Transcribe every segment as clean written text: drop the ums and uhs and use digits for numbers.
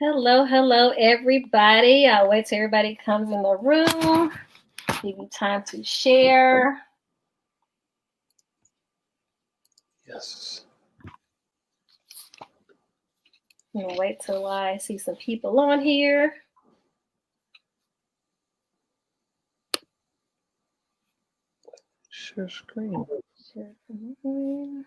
Hello, hello, everybody. I'll wait till everybody comes in the room. Give you time to share. Yes. I'm gonna wait till I see some people on here. Share screen. Share from here.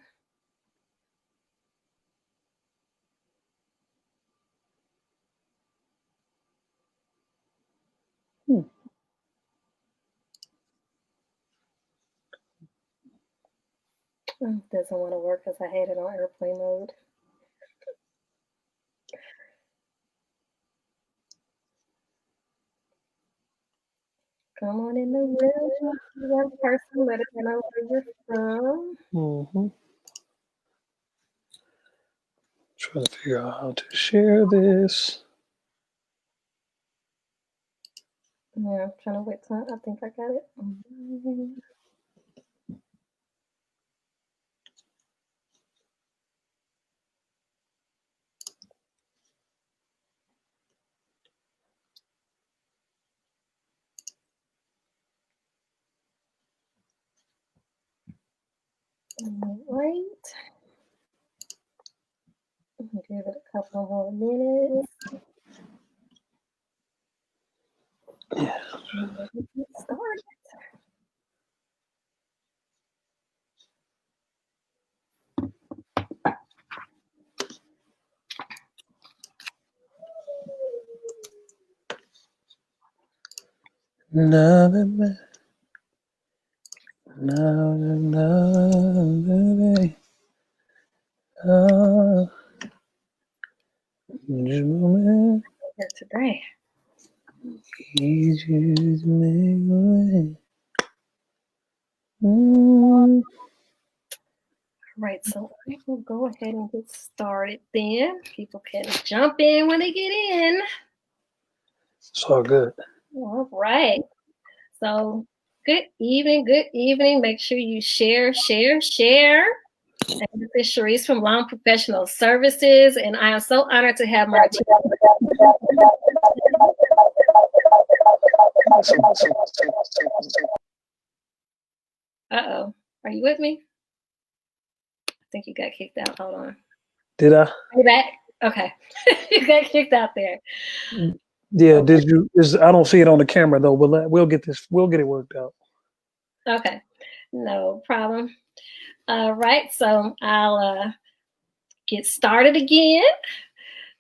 It doesn't want to work because I had it on airplane mode. Come on in the room. One person, let us know where you're from. Mm-hmm. Trying to figure out how to share this. Yeah, I'm trying to wait till I think I got it. All right. Give it a couple more minutes. Yeah. Get started. Na, na, na. Na, na, na, na, na. Here today. Right, so I will go ahead and get started then. People can jump in when they get in. It's all good. All right. So good evening, good evening. Make sure you share. And this is Sharice from Long Professional Services, and I am so honored to have Martinez. Uh-oh. Are you with me? I think you got kicked out. Hold on. Did I? Are you back? Okay. You got kicked out there. Yeah, okay. Did you? I don't see it on the camera though. We'll get this. We'll get it worked out. Okay, no problem. All right, so I'll get started again.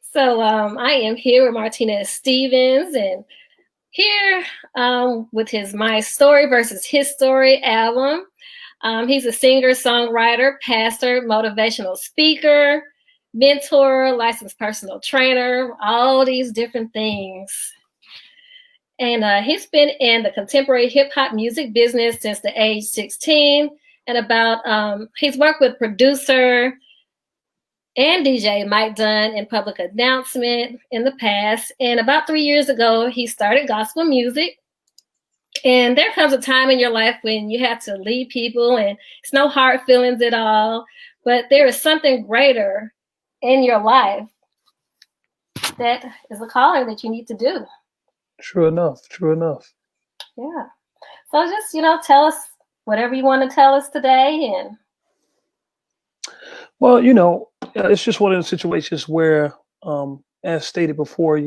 So I am here with Martinez Stevens, and here with his My Story versus His Story album. He's a singer, songwriter, pastor, motivational speaker, mentor, licensed personal trainer, all these different things. And he's been in the contemporary hip hop music business since the age 16. And he's worked with producer and DJ Mike Dunn in Public Announcement in the past. And about 3 years ago, he started Gospel Music. And there comes a time in your life when you have to lead people, and it's no hard feelings at all. But there is something greater in your life that is a calling that you need to do. True enough. True enough. Yeah. So just, tell us whatever you want to tell us today. And well, it's just one of the situations where, as stated before,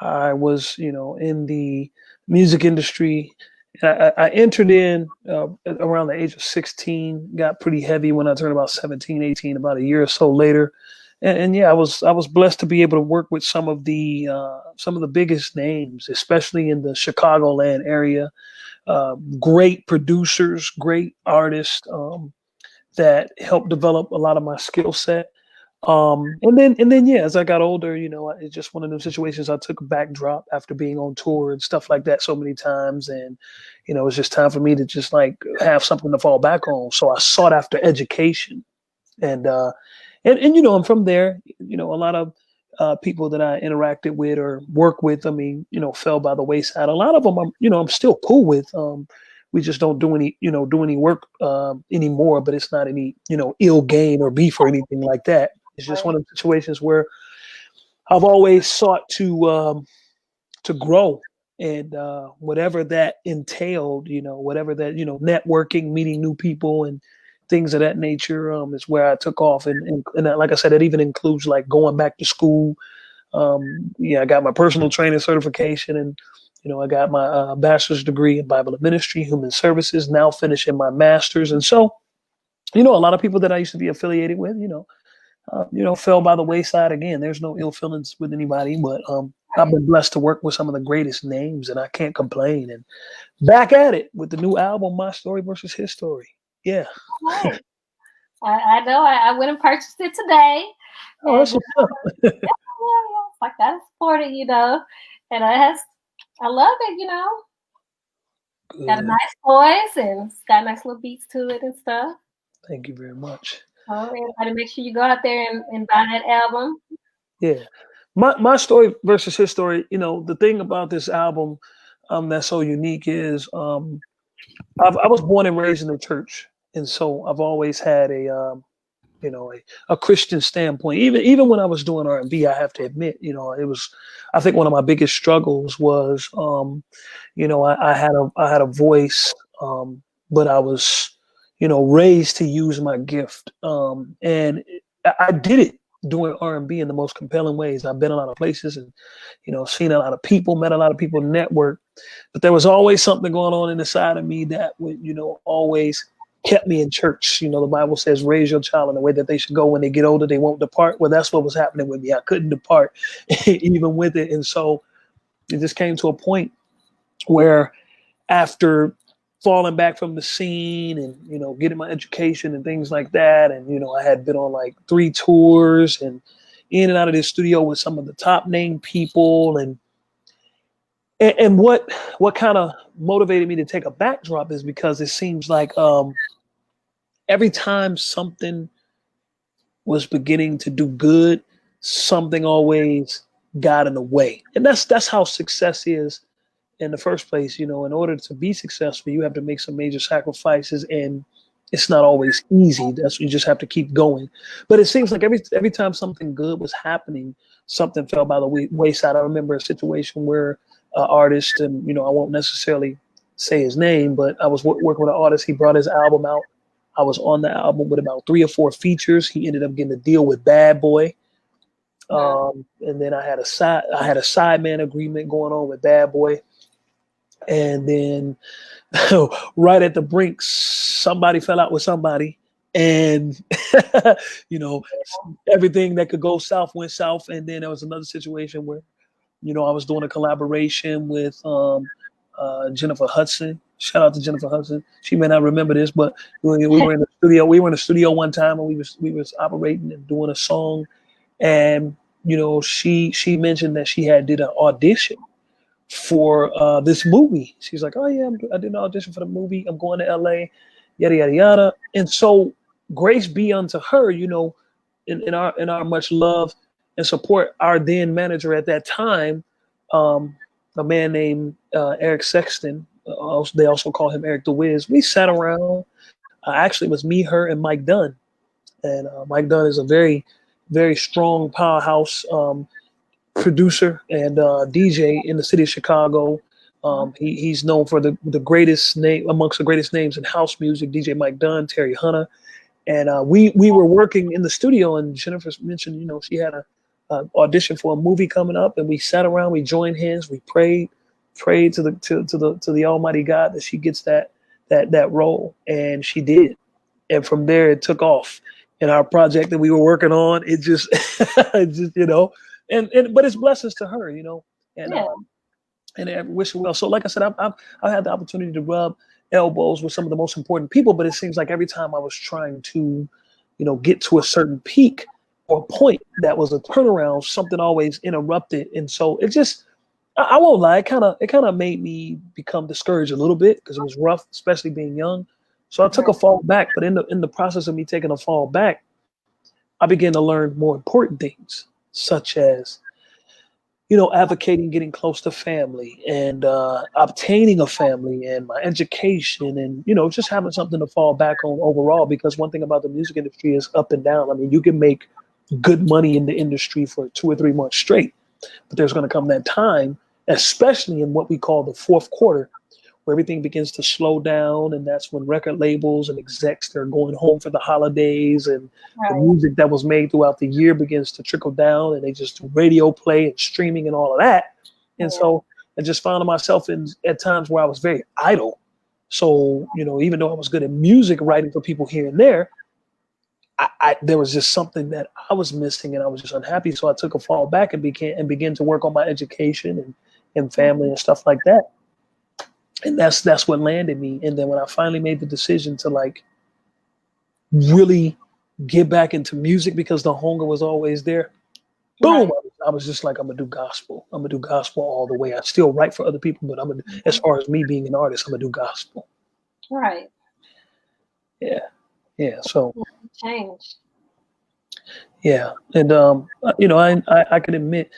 I was, in the music industry. I entered in around the age of 16, got pretty heavy when I turned about 17, 18, about a year or so later. And yeah, I was blessed to be able to work with some of the biggest names, especially in the Chicagoland area. Great producers, great artists that helped develop a lot of my skill set. And then yeah, as I got older, it's just one of those situations. I took a backdrop after being on tour and stuff like that so many times, and it's just time for me to just like have something to fall back on. So I sought after education, and and from there, a lot of people that I interacted with or work with, fell by the wayside. A lot of them, I'm still cool with. We just don't do any work anymore. But it's not any ill gain or beef or anything like that. It's just one of the situations where I've always sought to grow, and whatever that entailed, whatever that, networking, meeting new people, and things of that nature, is where I took off. And like I said, it even includes like going back to school. Yeah, I got my personal training certification, and I got my bachelor's degree in Bible and Ministry, Human Services. Now finishing my master's, and so a lot of people that I used to be affiliated with, fell by the wayside again. There's no ill feelings with anybody, but I've been blessed to work with some of the greatest names, and I can't complain. And back at it with the new album, My Story versus His Story. Yeah. Right. I know. I went and purchased it today, Oh, and that's what's up. it's like I support it, and I love it, Got a Good. nice voice and it's got nice little beats to it and stuff. Thank you very much. So everybody, make sure you go out there and buy that album. Yeah. My story versus his story, the thing about this album that's so unique is I was born and raised in the church. And so I've always had a Christian standpoint. Even when I was doing R&B, I have to admit, it was. I think one of my biggest struggles was, I had a voice, but I was, raised to use my gift, and I did it doing R&B in the most compelling ways. I've been a lot of places and seen a lot of people, met a lot of people, network, but there was always something going on inside of me that would always kept me in church. The Bible says, raise your child in the way that they should go. When they get older, they won't depart. Well, that's what was happening with me. I couldn't depart even with it. And so it just came to a point where after falling back from the scene and, getting my education and things like that. And, I had been on like 3 tours and in and out of this studio with some of the top name people. And what kind of motivated me to take a backdrop is because it seems like, every time something was beginning to do good, something always got in the way. And that's how success is in the first place. In order to be successful, you have to make some major sacrifices, and it's not always easy. You just have to keep going. But it seems like every time something good was happening, something fell by the wayside. I remember a situation where an artist, and I won't necessarily say his name, but I was working with an artist. He brought his album out. I was on the album with about 3 or 4 features. He ended up getting a deal with Bad Boy. And then I had a sideman agreement going on with Bad Boy. And then right at the brink, somebody fell out with somebody. And, everything that could go south went south. And then there was another situation where, I was doing a collaboration with Jennifer Hudson. Shout out to Jennifer Hudson. She may not remember this, but we were in the studio. We were in the studio one time, and we was operating and doing a song. And she mentioned that she had did an audition for this movie. She's like, "Oh yeah, I did an audition for the movie. I'm going to LA, yada yada yada." And so, grace be unto her, in our much love and support. Our then manager at that time, a man named Eric Sexton. They also call him Eric the Wiz. We sat around. Actually, it was me, her, and Mike Dunn. And Mike Dunn is a very, very strong powerhouse producer and DJ in the city of Chicago. He's known for the greatest name amongst the greatest names in house music. DJ Mike Dunn, Terry Hunter, and we were working in the studio. And Jennifer mentioned, she had a audition for a movie coming up, and we sat around, we joined hands, we prayed to the Almighty God that she gets that role, and she did. And from there, it took off. And our project that we were working on, it just, but it's blessings to her, and Yeah. And I wish her well. So, like I said, I've had the opportunity to rub elbows with some of the most important people, but it seems like every time I was trying to, get to a certain peak or point that was a turnaround, something always interrupted, and so it just, I won't lie, it kind of made me become discouraged a little bit because it was rough, especially being young. So I took a fall back, but in the process of me taking a fall back, I began to learn more important things, such as advocating getting close to family and obtaining a family and my education and, just having something to fall back on overall. Because one thing about the music industry is up and down. I mean, you can make good money in the industry for 2 or 3 months straight. But there's going to come that time, especially in what we call the fourth quarter, where everything begins to slow down, and that's when record labels and execs, they're going home for the holidays, and the Right. music that was made throughout the year begins to trickle down, and they just do radio play and streaming and all of that. And Yeah. so I just found myself in at times where I was very idle. So, even though I was good at music writing for people here and there, there was just something that I was missing, and I was just unhappy. So I took a fall back and began to work on my education and family and stuff like that. And that's what landed me. And then when I finally made the decision to like really get back into music, because the hunger was always there, Right. boom, I was just like, I'm gonna do gospel. I'm gonna do gospel all the way. I still write for other people, but as far as me being an artist, I'm gonna do gospel. Right. Yeah, yeah. So Change. yeah, and I can admit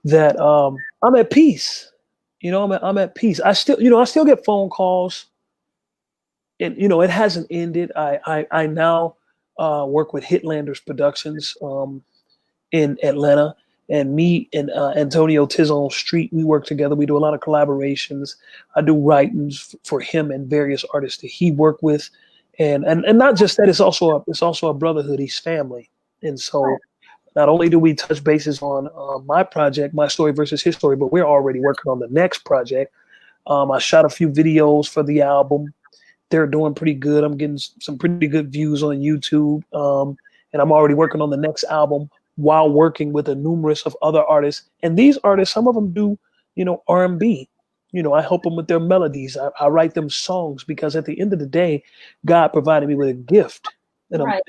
that I'm at peace. I'm at peace. I still get phone calls, and it hasn't ended. I now work with Hitlanders Productions in Atlanta, and me and Antonio Tizon Street, we work together. We do a lot of collaborations. I do writings for him and various artists that he worked with, and not just that. It's also a brotherhood. He's family, and Right. so not only do we touch bases on my project, my story versus his story, but we're already working on the next project. I shot a few videos for the album. They're doing pretty good. I'm getting some pretty good views on YouTube, and I'm already working on the next album while working with a numerous of other artists. And these artists, some of them do, R&B. I help them with their melodies. I write them songs, because at the end of the day, God provided me with a gift, and Right.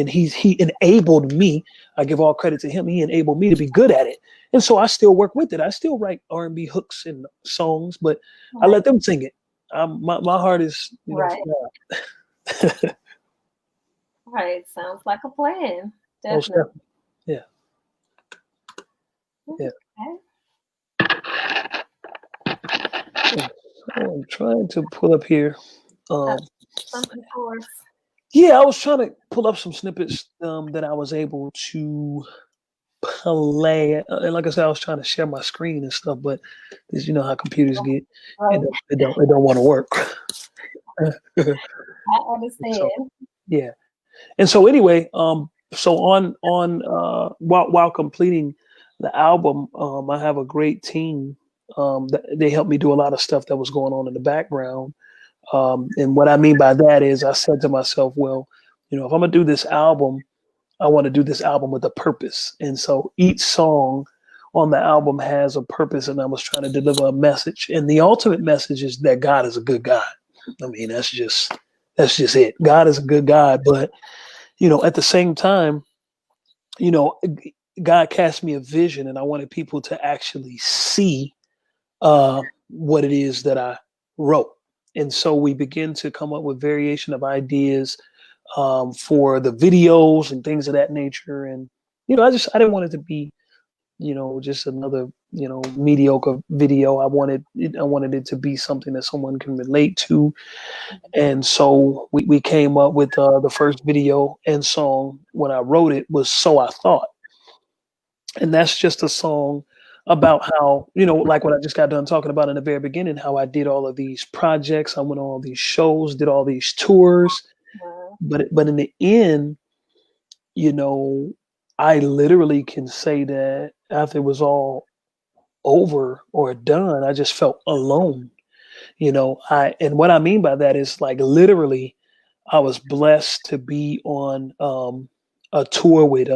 he enabled me. I give all credit to him. He enabled me to be good at it, and so I still work with it. I still write R&B hooks and songs, but I Right. let them sing it. My heart is, Right. for God. Right. Sounds like a plan. Most Definitely. definitely. Yeah, yeah. Okay. So I'm trying to pull up here. Have Um, something for us. yeah, I was trying to pull up some snippets that I was able to play. And like I said, I was trying to share my screen and stuff, but you know how computers get. Right. It don't want to work. I So understand. yeah. And so anyway, so on while completing the album, I have a great team. That they helped me do a lot of stuff that was going on in the background. And what I mean by that is, I said to myself, well, if I'm gonna do this album, I want to do this album with a purpose. And so each song on the album has a purpose, and I was trying to deliver a message. And the ultimate message is that God is a good God. I mean, that's just it. God is a good God, but at the same time, you know, God cast me a vision, and I wanted people to actually see what it is that I wrote. And so we begin to come up with variation of ideas for the videos and things of that nature. And I didn't want it to be just another mediocre video. I wanted it to be something that someone can relate to. And so we came up with the first video and song. When I wrote it, was So I Thought. And that's just a song about how, like what I just got done talking about in the very beginning, how I did all of these projects. I went on all these shows, did all these tours. But in the end, you know, I literally can say that after it was all over or done, I just felt alone. And what I mean by that is, like, literally, I was blessed to be on a tour with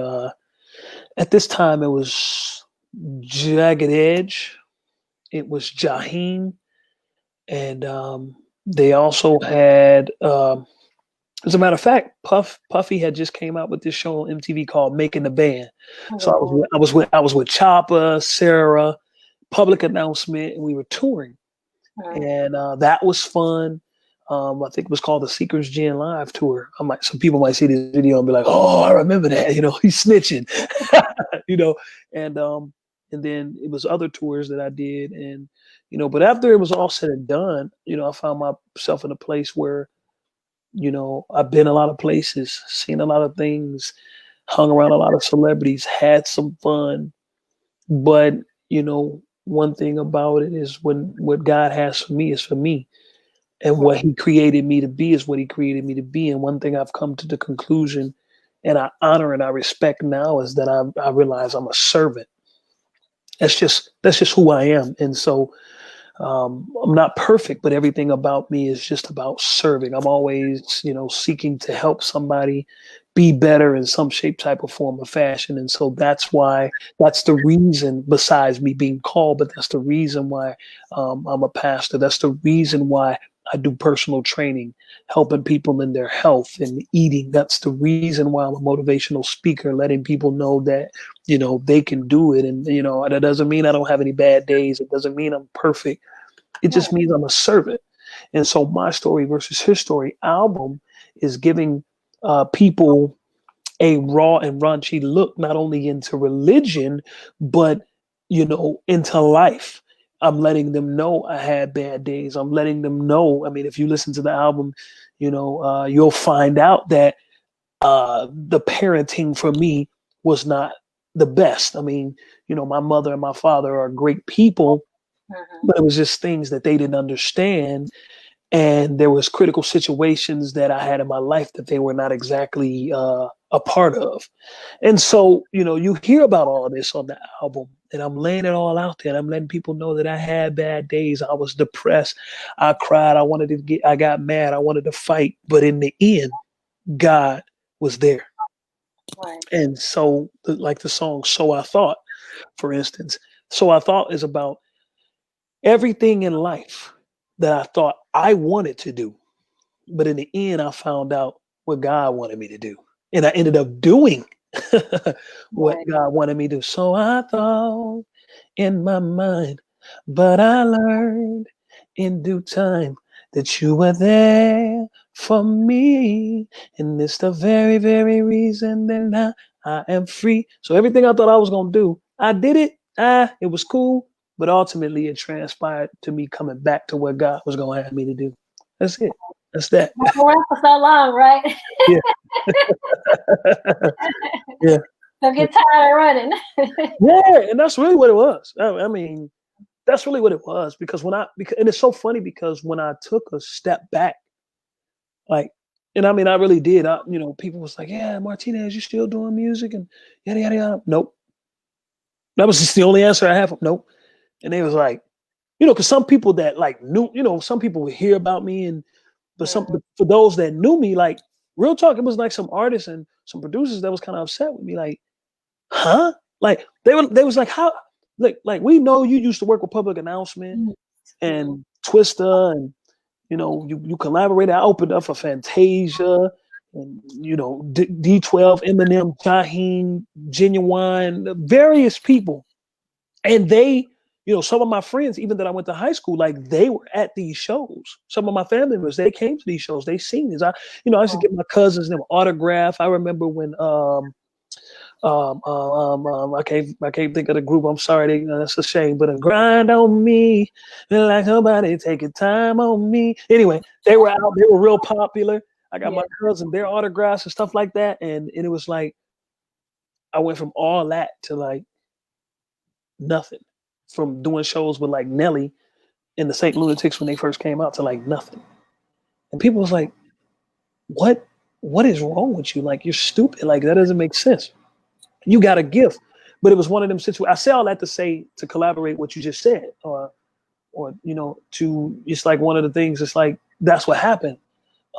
at this time it was Jagged Edge, it was Jaheim, and they also had as a matter of fact, Puffy had just came out with this show on MTV called Making the Band. So I was with Chopper, Sarah, Public Announcement, and we were touring, and that was fun. I think it was called the Seekers Gen Live Tour. Some people might see this video and be like, "Oh, I remember that." He's snitching. you know, and then it was other tours that I did, and but after it was all said and done, I found myself in a place where I've been a lot of places, seen a lot of things. hung around a lot of celebrities, had some fun. But, you know, one thing about it is when what God has for me is for me. And what Right. he created me to be is what he created me to be. And one thing I've come to the conclusion and I honor and I respect now is that I realize I'm a servant. That's just who I am. And so I'm not perfect, but everything about me is just about serving. I'm always, you know, seeking to help somebody be better in some shape, type, or form or fashion. And so that's the reason, besides me being called, but that's the reason why I'm a pastor. That's the reason why I do personal training, helping people in their health and eating. That's the reason why I'm a motivational speaker, letting people know that, you know, they can do it. And, you know, that doesn't mean I don't have any bad days. It doesn't mean I'm perfect. It Right. just means I'm a servant. And so my story versus his story album is giving people a raw and raunchy look, not only into religion, but, you know, into life. I'm letting them know I had bad days. I'm letting them know. I mean, if you listen to the album, you know, you'll find out that the parenting for me was not the best. I mean, you know, my mother and my father are great people, Mhm. but it was just things that they didn't understand, and there was critical situations that I had in my life that they were not exactly a part of. And so, you know, you hear about all of this on the album, and I'm laying it all out there. And I'm letting people know that I had bad days. I was depressed. I cried. I got mad. I wanted to fight. But in the end, God was there. Right. And so, like the song So I Thought, for instance, So I Thought is about everything in life that I thought I wanted to do. But in the end, I found out what God wanted me to do. And I ended up doing what Right. God wanted me to do. So I thought in my mind, but I learned in due time that you were there for me. And it's the very, very reason that now I am free. So everything I thought I was going to do, I did it. It was cool. But ultimately, it transpired to me coming back to what God was going to have me to do. That's it. That's that. Been around for so long, right? Yeah. Yeah. Don't get tired of running. Yeah. And that's really what it was. I mean, that's really what it was because and it's so funny because when I took a step back, like, and I mean, I really did. You know, people was like, "Yeah, Martinez, you still doing music?" And yada yada yada. Nope. That was just the only answer I have. Nope. And they was like, you know, because some people that like knew, you know, some people would hear about me, and but some Mhm. for those that knew me, like real talk, it was like some artists and some producers that was kind of upset with me, like, huh? Like they was like, how? Like we know you used to work with Public Announcement Mhm. and Twista, and you know you collaborated. I opened up for Fantasia, and you know D12, Eminem, Jaheim, Genuine, various people, and they. You know, some of my friends, even that I went to high school, like they were at these shows. Some of my family members, they came to these shows. They seen this. I used to get my cousins them autograph. I remember when I can't think of the group. I'm sorry, that's a shame. But a grind on me, feel like somebody taking time on me. Anyway, they were out. They were real popular. I got Yeah. my cousin their autographs and stuff like that, and it was like I went from all that to like nothing. From doing shows with like Nelly and the Saint Lunatics when they first came out to like nothing. And people was like, "What? What is wrong with you? Like you're stupid. Like that doesn't make sense." You got a gift. But it was one of them situations. I say all that to say to collaborate what you just said, or you know, to it's like one of the things. It's like that's what happened.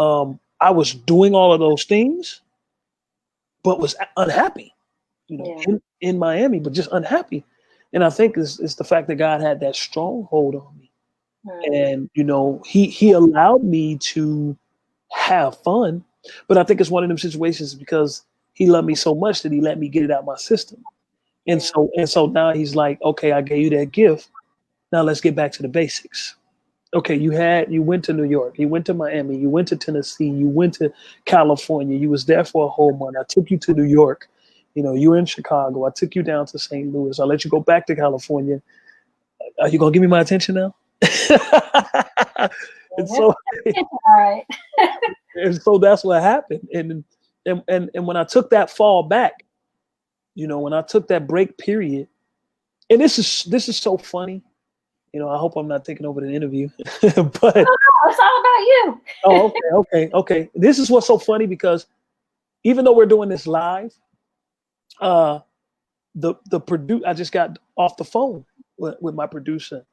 I was doing all of those things, but was unhappy. You know, Yeah. in Miami, but just unhappy. And I think it's the fact that God had that stronghold on me, Mhm. and you know, He allowed me to have fun. But I think it's one of them situations because He loved me so much that He let me get it out my system. And Yeah. so now he's like, okay, I gave you that gift. Now let's get back to the basics. Okay, you went to New York, you went to Miami, you went to Tennessee, you went to California, you was there for a whole month. I took you to New York. You know, you were in Chicago. I took you down to St. Louis. I let you go back to California. Are you gonna give me my attention now? and Yeah. so All right. and so that's what happened. And when I took that fall back, when I took that break period, and this is so funny. I hope I'm not taking over the interview, but Oh, it's all about you. oh, okay. This is what's so funny because even though we're doing this live, uh, I just got off the phone with my producer,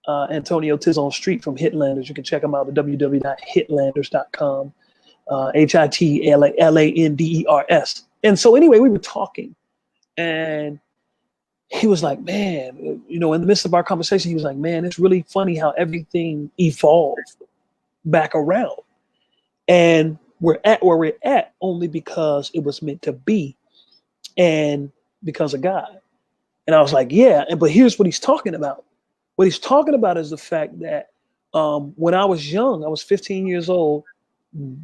Antonio Tizon Street from Hitlanders. You can check him out at www.hitlanders.com. Hitlanders. And so anyway, we were talking, and he was like, man, in the midst of our conversation, he was like, man, it's really funny how everything evolved back around. And we're at where we're at only because it was meant to be and because of God. And I was like, yeah, but here's what he's talking about. What he's talking about is the fact that when I was young, I was 15 years old,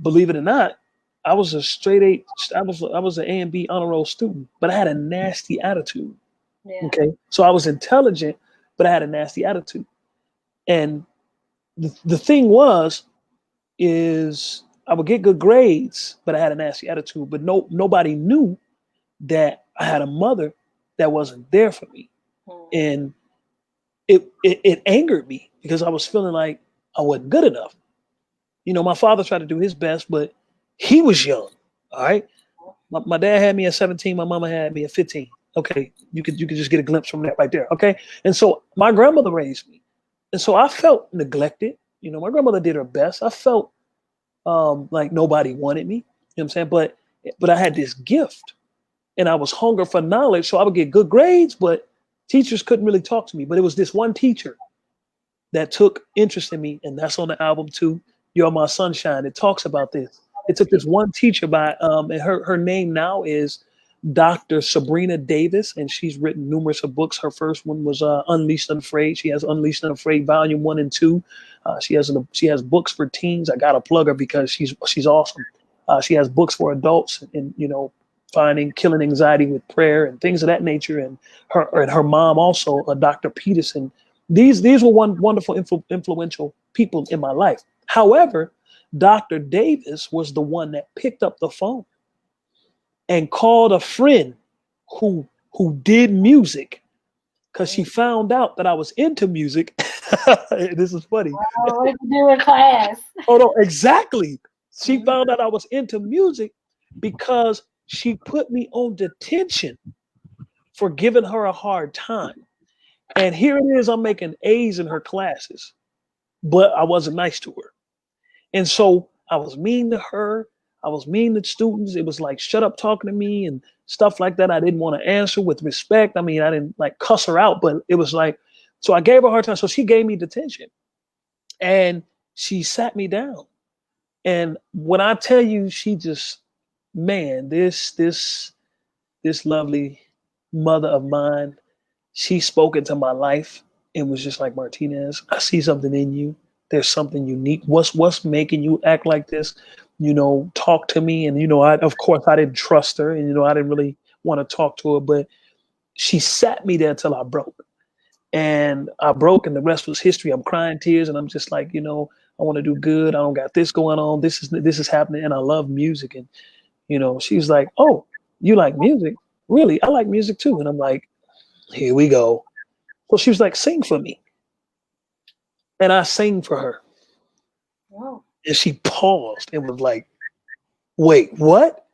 believe it or not, I was a straight A, I was an A and B honor roll student, but I had a nasty attitude. Yeah. Okay. So I was intelligent, but I had a nasty attitude. And the thing is I would get good grades, but I had a nasty attitude. But nobody knew that I had a mother that wasn't there for me. And it angered me because I was feeling like I wasn't good enough. My father tried to do his best, but he was young. All right. My dad had me at 17, my mama had me at 15. Okay, you could just get a glimpse from that right there. Okay. And so my grandmother raised me. And so I felt neglected. My grandmother did her best. I felt like nobody wanted me. You know what I'm saying? But I had this gift and I was hungry for knowledge. So I would get good grades, but teachers couldn't really talk to me. But it was this one teacher that took interest in me, and that's on the album too. You're My Sunshine. It talks about this. It took this one teacher and her name now is Dr. Sabrina Davis, and she's written numerous of books. Her first one was Unleashed and Afraid. She has Unleashed and Afraid Volume 1 and 2. She has books for teens. I gotta plug her because she's awesome. She has books for adults, and finding killing anxiety with prayer and things of that nature. And her mom also, Dr. Peterson. These were wonderful influential people in my life. However, Dr. Davis was the one that picked up the phone and called a friend who did music because she found out that I was into music. This is funny. Oh, what did you do in class? Oh no, exactly. She found out I was into music because she put me on detention for giving her a hard time. And here it is, I'm making A's in her classes, but I wasn't nice to her. And so I was mean to her. I was mean to students. It was like, shut up talking to me and stuff like that. I didn't want to answer with respect. I mean, I didn't like cuss her out, but it was like, so I gave her a hard time. So she gave me detention and she sat me down. And when I tell you, she just, man, this lovely mother of mine, she spoke into my life and was just like, Martinez, I see something in you. There's something unique. What's making you act like this? Talk to me. And of course I didn't trust her, and I didn't really want to talk to her, but she sat me there till I broke. And I broke, and the rest was history. I'm crying tears, and I'm just like, I want to do good. I don't got this going on. This is happening, and I love music. And she's like, oh, you like music? Really? I like music too. And I'm like, here we go. So she was like, sing for me. And I sang for her. Whoa. And she paused and was like, wait, what?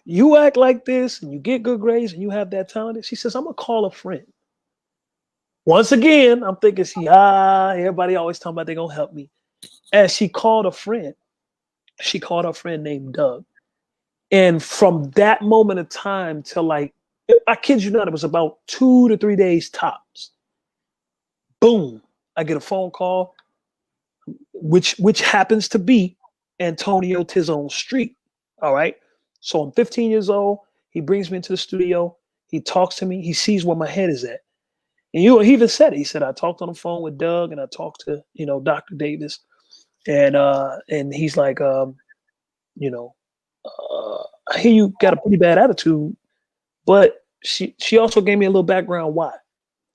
You act like this and you get good grades and you have that talent? She says, I'm going to call a friend. Once again, I'm thinking everybody always talking about they're going to help me. And she called a friend. She called a friend named Doug. And from that moment of time till like, I kid you not, it was about 2 to 3 days tops. Boom. I get a phone call, which happens to be Antonio Tizon Street. All right. So I'm 15 years old. He brings me into the studio. He talks to me. He sees where my head is at. And he even said it. He said, I talked on the phone with Doug and I talked to, Dr. Davis. And he's like, I hear you got a pretty bad attitude, but she also gave me a little background why.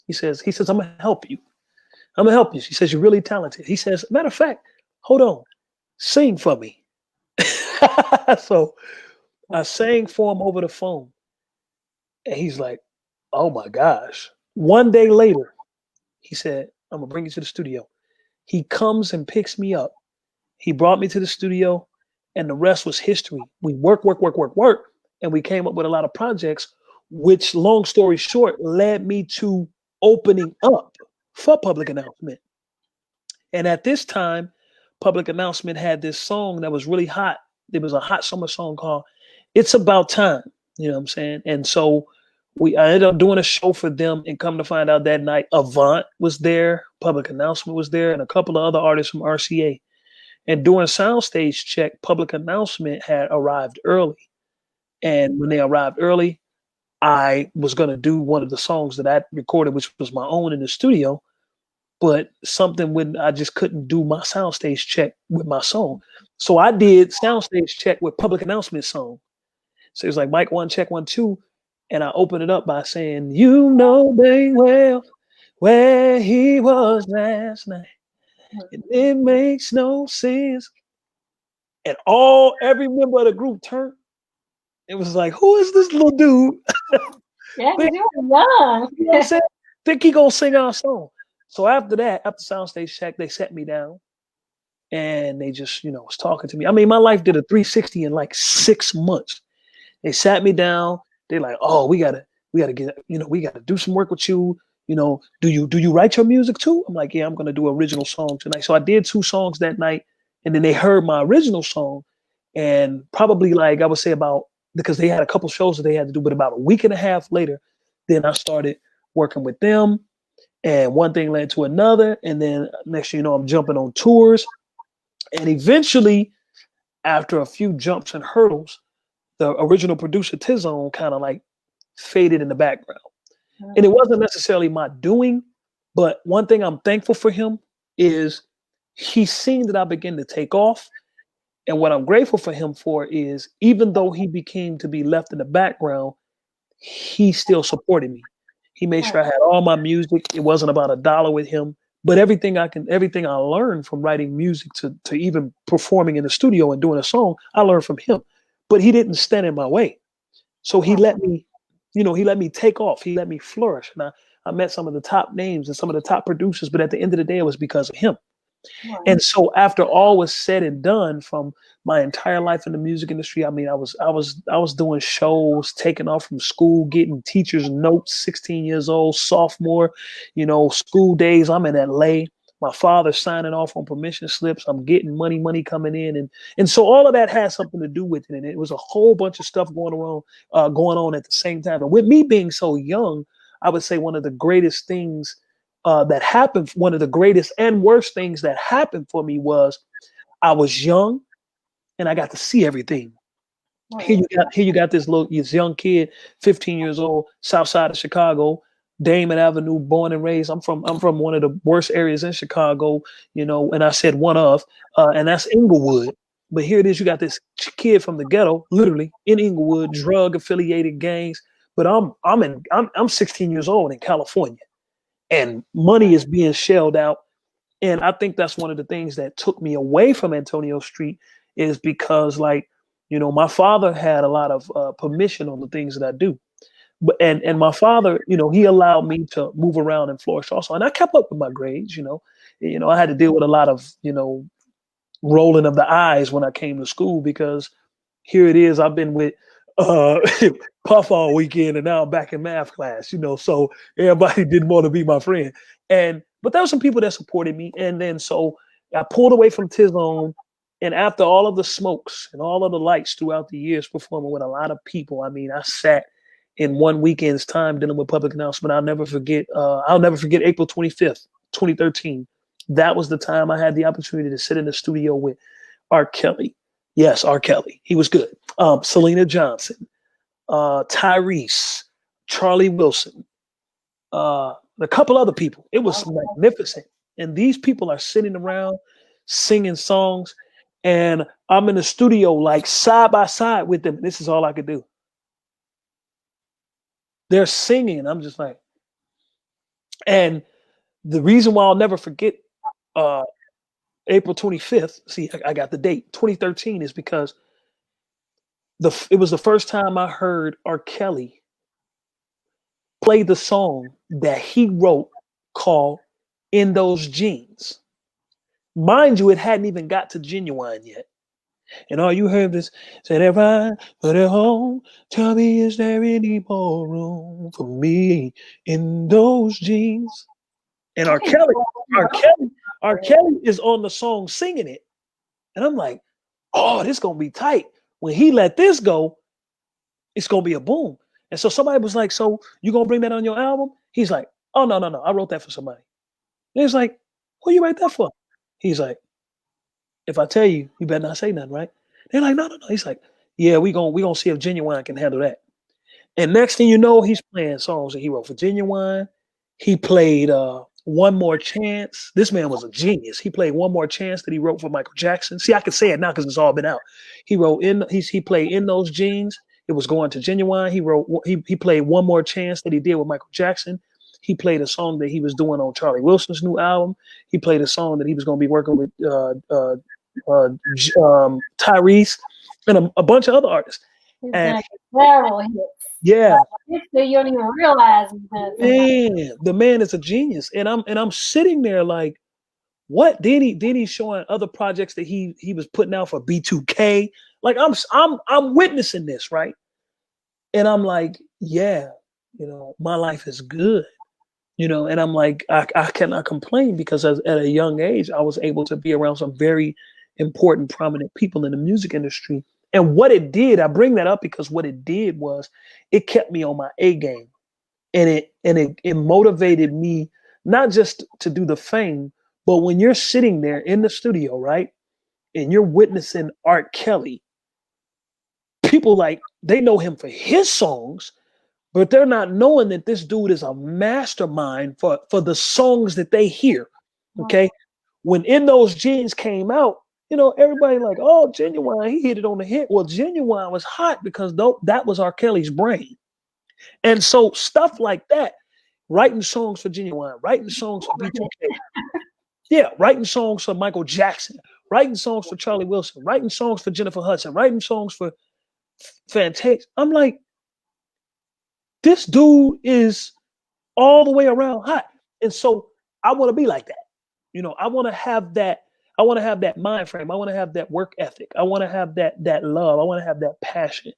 He says, I'm gonna help you. I'm gonna help you. She says, you're really talented. He says, matter of fact, hold on, sing for me. So I sang for him over the phone. And he's like, oh my gosh. One day later, he said, I'm gonna bring you to the studio. He comes and picks me up. He brought me to the studio, and the rest was history. We work, and we came up with a lot of projects, which, long story short, led me to opening up for Public Announcement. And at this time, Public Announcement had this song that was really hot. It was a hot summer song called "It's About Time." You know what I'm saying? And so I ended up doing a show for them, and come to find out that night, Avant was there, Public Announcement was there, and a couple of other artists from RCA. And during soundstage check, Public Announcement had arrived early. And when they arrived early, I was going to do one of the songs that I recorded, which was my own in the studio. But something when I just couldn't do my soundstage check with my song. So I did soundstage check with Public Announcement song. So it was like mic one, check 1, 2. And I opened it up by saying, you know dang well where he was last night. And it makes no sense. And every member of the group turned. It was like, who is this little dude? Yeah, think, because you were young. you know what I'm saying? Think he gonna sing our song. So after that, after soundstage check, they set me down and they just, was talking to me. I mean, my life did a 360 in like 6 months. They sat me down. They're like, oh, we gotta get, we gotta do some work with you. Do you write your music too? I'm like, yeah, I'm gonna do original songs tonight. So I did 2 songs that night, and then they heard my original song, and probably like I would say about because they had a couple shows that they had to do, but about a week and a half later, then I started working with them, and one thing led to another, and then next thing you know, I'm jumping on tours, and eventually, after a few jumps and hurdles, the original producer Tizone kind of like faded in the background. And it wasn't necessarily my doing, but one thing I'm thankful for him is he's seen that I begin to take off. And what I'm grateful for him for is even though he became to be left in the background, he still supported me. He made sure I had all my music. It wasn't about a dollar with him, but everything I learned from writing music to even performing in the studio and doing a song, I learned from him. But he didn't stand in my way. So he let me take off. He let me flourish. And I met some of the top names and some of the top producers, but at the end of the day, it was because of him. And so after all was said and done, from my entire life in the music industry, I mean, I was doing shows, taking off from school, getting teachers' notes, 16 years old, sophomore, school days. I'm in LA. My father's signing off on permission slips. I'm getting money coming in, and so all of that has something to do with it. And it was a whole bunch of stuff going on at the same time. And with me being so young, I would say one of the greatest things that happened, one of the greatest and worst things that happened for me was I was young and I got to see everything. Here you got this young kid, 15 years old, south side of Chicago, Damon Avenue, born and raised. I'm from one of the worst areas in Chicago, and I said one of, and that's Inglewood. But here it is, you got this kid from the ghetto, literally in Inglewood, drug affiliated gangs. But I'm 16 years old in California, and money is being shelled out. And I think that's one of the things that took me away from Antonio Street is because, like, my father had a lot of permission on the things that I do. But and my father, he allowed me to move around and flourish also. And I kept up with my grades, I had to deal with a lot of, rolling of the eyes when I came to school because here it is. I've been with uh, Puff all weekend, and now I'm back in math class. So everybody didn't want to be my friend, but there were some people that supported me, and then so I pulled away from Tizone, and after all of the smokes and all of the lights throughout the years performing with a lot of people, I mean, I sat in one weekend's time dealing with Public Announcement. I'll never forget. April 25th, 2013. That was the time I had the opportunity to sit in the studio with R. Kelly. Yes, R. Kelly. He was good. Selena Johnson, Tyrese, Charlie Wilson, a couple other people. It was magnificent. And these people are sitting around singing songs, and I'm in the studio like side by side with them. This is all I could do. They're singing, and I'm just like, and the reason why I'll never forget uh, April 25th, see, I got the date, 2013, is because it was the first time I heard R. Kelly play the song that he wrote called In Those Jeans. Mind you, it hadn't even got to Genuine yet. And all you heard is, said, if I put it home, tell me, is there any more room for me in those jeans? And R. Kelly, R. Kelly, R. Kelly is on the song singing it. And I'm like, oh, this gonna be tight. When he let this go, it's gonna be a boom. And so somebody was like, so you gonna bring that on your album? He's like, oh no, no, no. I wrote that for somebody. And he's like, who you write that for? He's like, if I tell you, you better not say nothing, right? They're like, no, no, no. He's like, yeah, we gonna see if Genuine can handle that. And next thing you know, he's playing songs that he wrote for Genuine. He played One More Chance. This man was a genius. He played One More Chance that he wrote for Michael Jackson. See, I can say it now because it's all been out. He played In Those Jeans. It was going to Genuine. He played One More Chance that he did with Michael Jackson. He played a song that he was doing on Charlie Wilson's new album. He played a song that he was going to be working with Tyrese and a bunch of other artists. And yeah, you don't even realize. Man, the man is a genius, and I'm sitting there like, what? Then he showing other projects that he was putting out for B2K. Like I'm witnessing this, right? And I'm like, yeah, my life is good, and I'm like, I cannot complain because at a young age I was able to be around some very important, prominent people in the music industry. And what it did, I bring that up because what it did was it kept me on my A game. And it motivated me not just to do the fame, but when you're sitting there in the studio, right, and you're witnessing Art Kelly, people like they know him for his songs, but they're not knowing that this dude is a mastermind for the songs that they hear. Okay, when In Those Jeans came out, everybody like, oh, Genuine, he hit it on the hit. Well, Genuine was hot because that was R. Kelly's brain. And so stuff like that, writing songs for Genuine, writing songs for B2K, yeah, writing songs for Michael Jackson, writing songs for Charlie Wilson, writing songs for Jennifer Hudson, writing songs for Fantasia. I'm like, this dude is all the way around hot. And so I want to be like that. I want to have that. I want to have that mind frame. I want to have that work ethic. I want to have that love. I want to have that passion.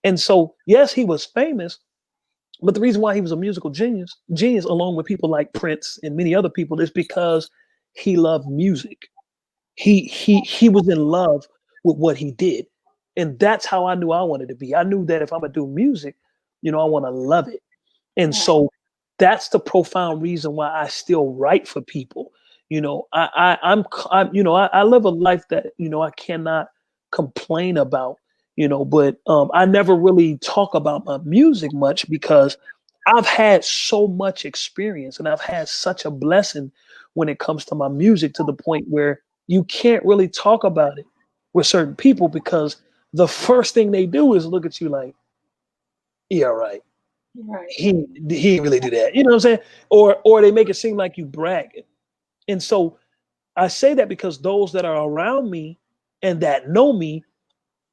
And so, yes, he was famous, but the reason why he was a musical genius, along with people like Prince and many other people, is because he loved music. He was in love with what he did, and that's how I knew I wanted to be. I knew that if I'm gonna do music, I want to love it, and so that's the profound reason why I still write for people. I live a life that I cannot complain about. But I never really talk about my music much because I've had so much experience and I've had such a blessing when it comes to my music to the point where you can't really talk about it with certain people because the first thing they do is look at you like, yeah, right. He didn't really do that. You know what I'm saying? Or they make it seem like you bragging. And so I say that because those that are around me and that know me,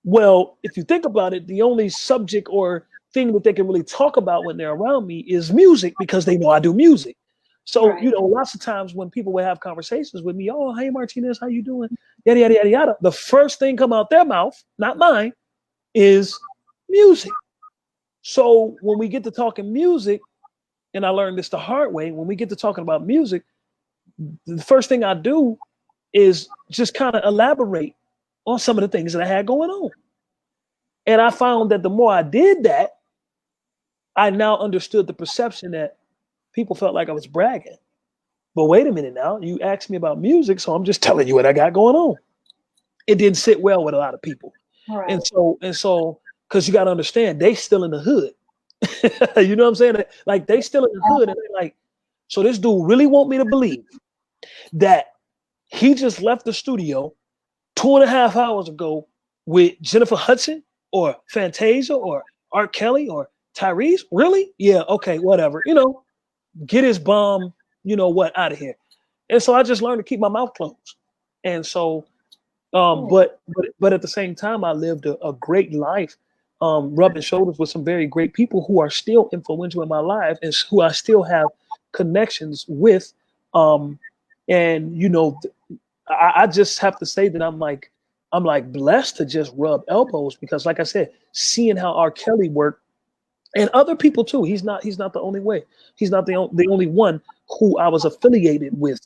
well, if you think about it, the only subject or thing that they can really talk about when they're around me is music because they know I do music. So, lots of times when people will have conversations with me, oh, hey, Martinez, how you doing? Yada, yada, yada, yada. The first thing come out their mouth, not mine, is music. So when we get to talking music, and I learned this the hard way, when we get to talking about music, the first thing I do is just kind of elaborate on some of the things that I had going on. And I found that the more I did that, I now understood the perception that people felt like I was bragging. But wait a minute now, you asked me about music, so I'm just telling you what I got going on. It didn't sit well with a lot of people. Right. And so, because you got to understand, they still in the hood. You know what I'm saying? Like they still in the hood, and they're like, so this dude really want me to believe that he just left the studio 2.5 hours ago with Jennifer Hudson or Fantasia or Art Kelly or Tyrese? Really? Yeah, okay, whatever. Get his bomb, out of here. And so I just learned to keep my mouth closed. And so, but at the same time, I lived a great life rubbing shoulders with some very great people who are still influential in my life and who I still have connections with. Um, and I just have to say that I'm like blessed to just rub elbows because, like I said, seeing how R. Kelly worked and other people too. He's not the only way. He's not the only one who I was affiliated with.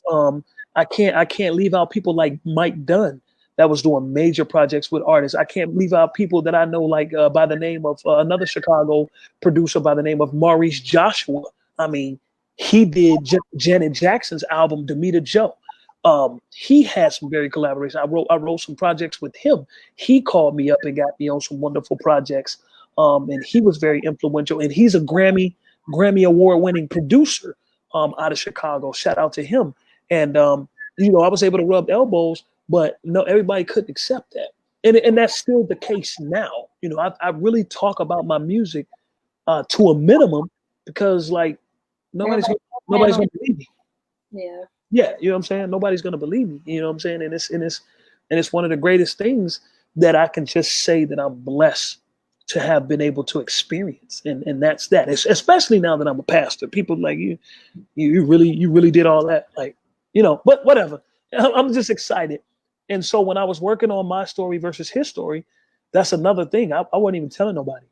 I can't leave out people like Mike Dunn that was doing major projects with artists. I can't leave out people that I know like by the name of another Chicago producer by the name of Maurice Joshua. I mean, he did Janet Jackson's album Demeter Joe. He had some very collaboration. I wrote some projects with him. He called me up and got me on some wonderful projects, and he was very influential. And he's a Grammy award winning producer out of Chicago. Shout out to him. And I was able to rub elbows, but no, everybody couldn't accept that. And that's still the case now. I really talk about my music to a minimum because like nobody's Everybody, nobody's gonna believe me. yeah. Yeah, you know what I'm saying? Nobody's gonna believe me. You know what I'm saying? And it's one of the greatest things that I can just say that I'm blessed to have been able to experience. And that's that. Especially now that I'm a pastor. People like you really did all that. Like, but whatever. I'm just excited. And so when I was working on my story versus his story, that's another thing. I wasn't even telling nobody.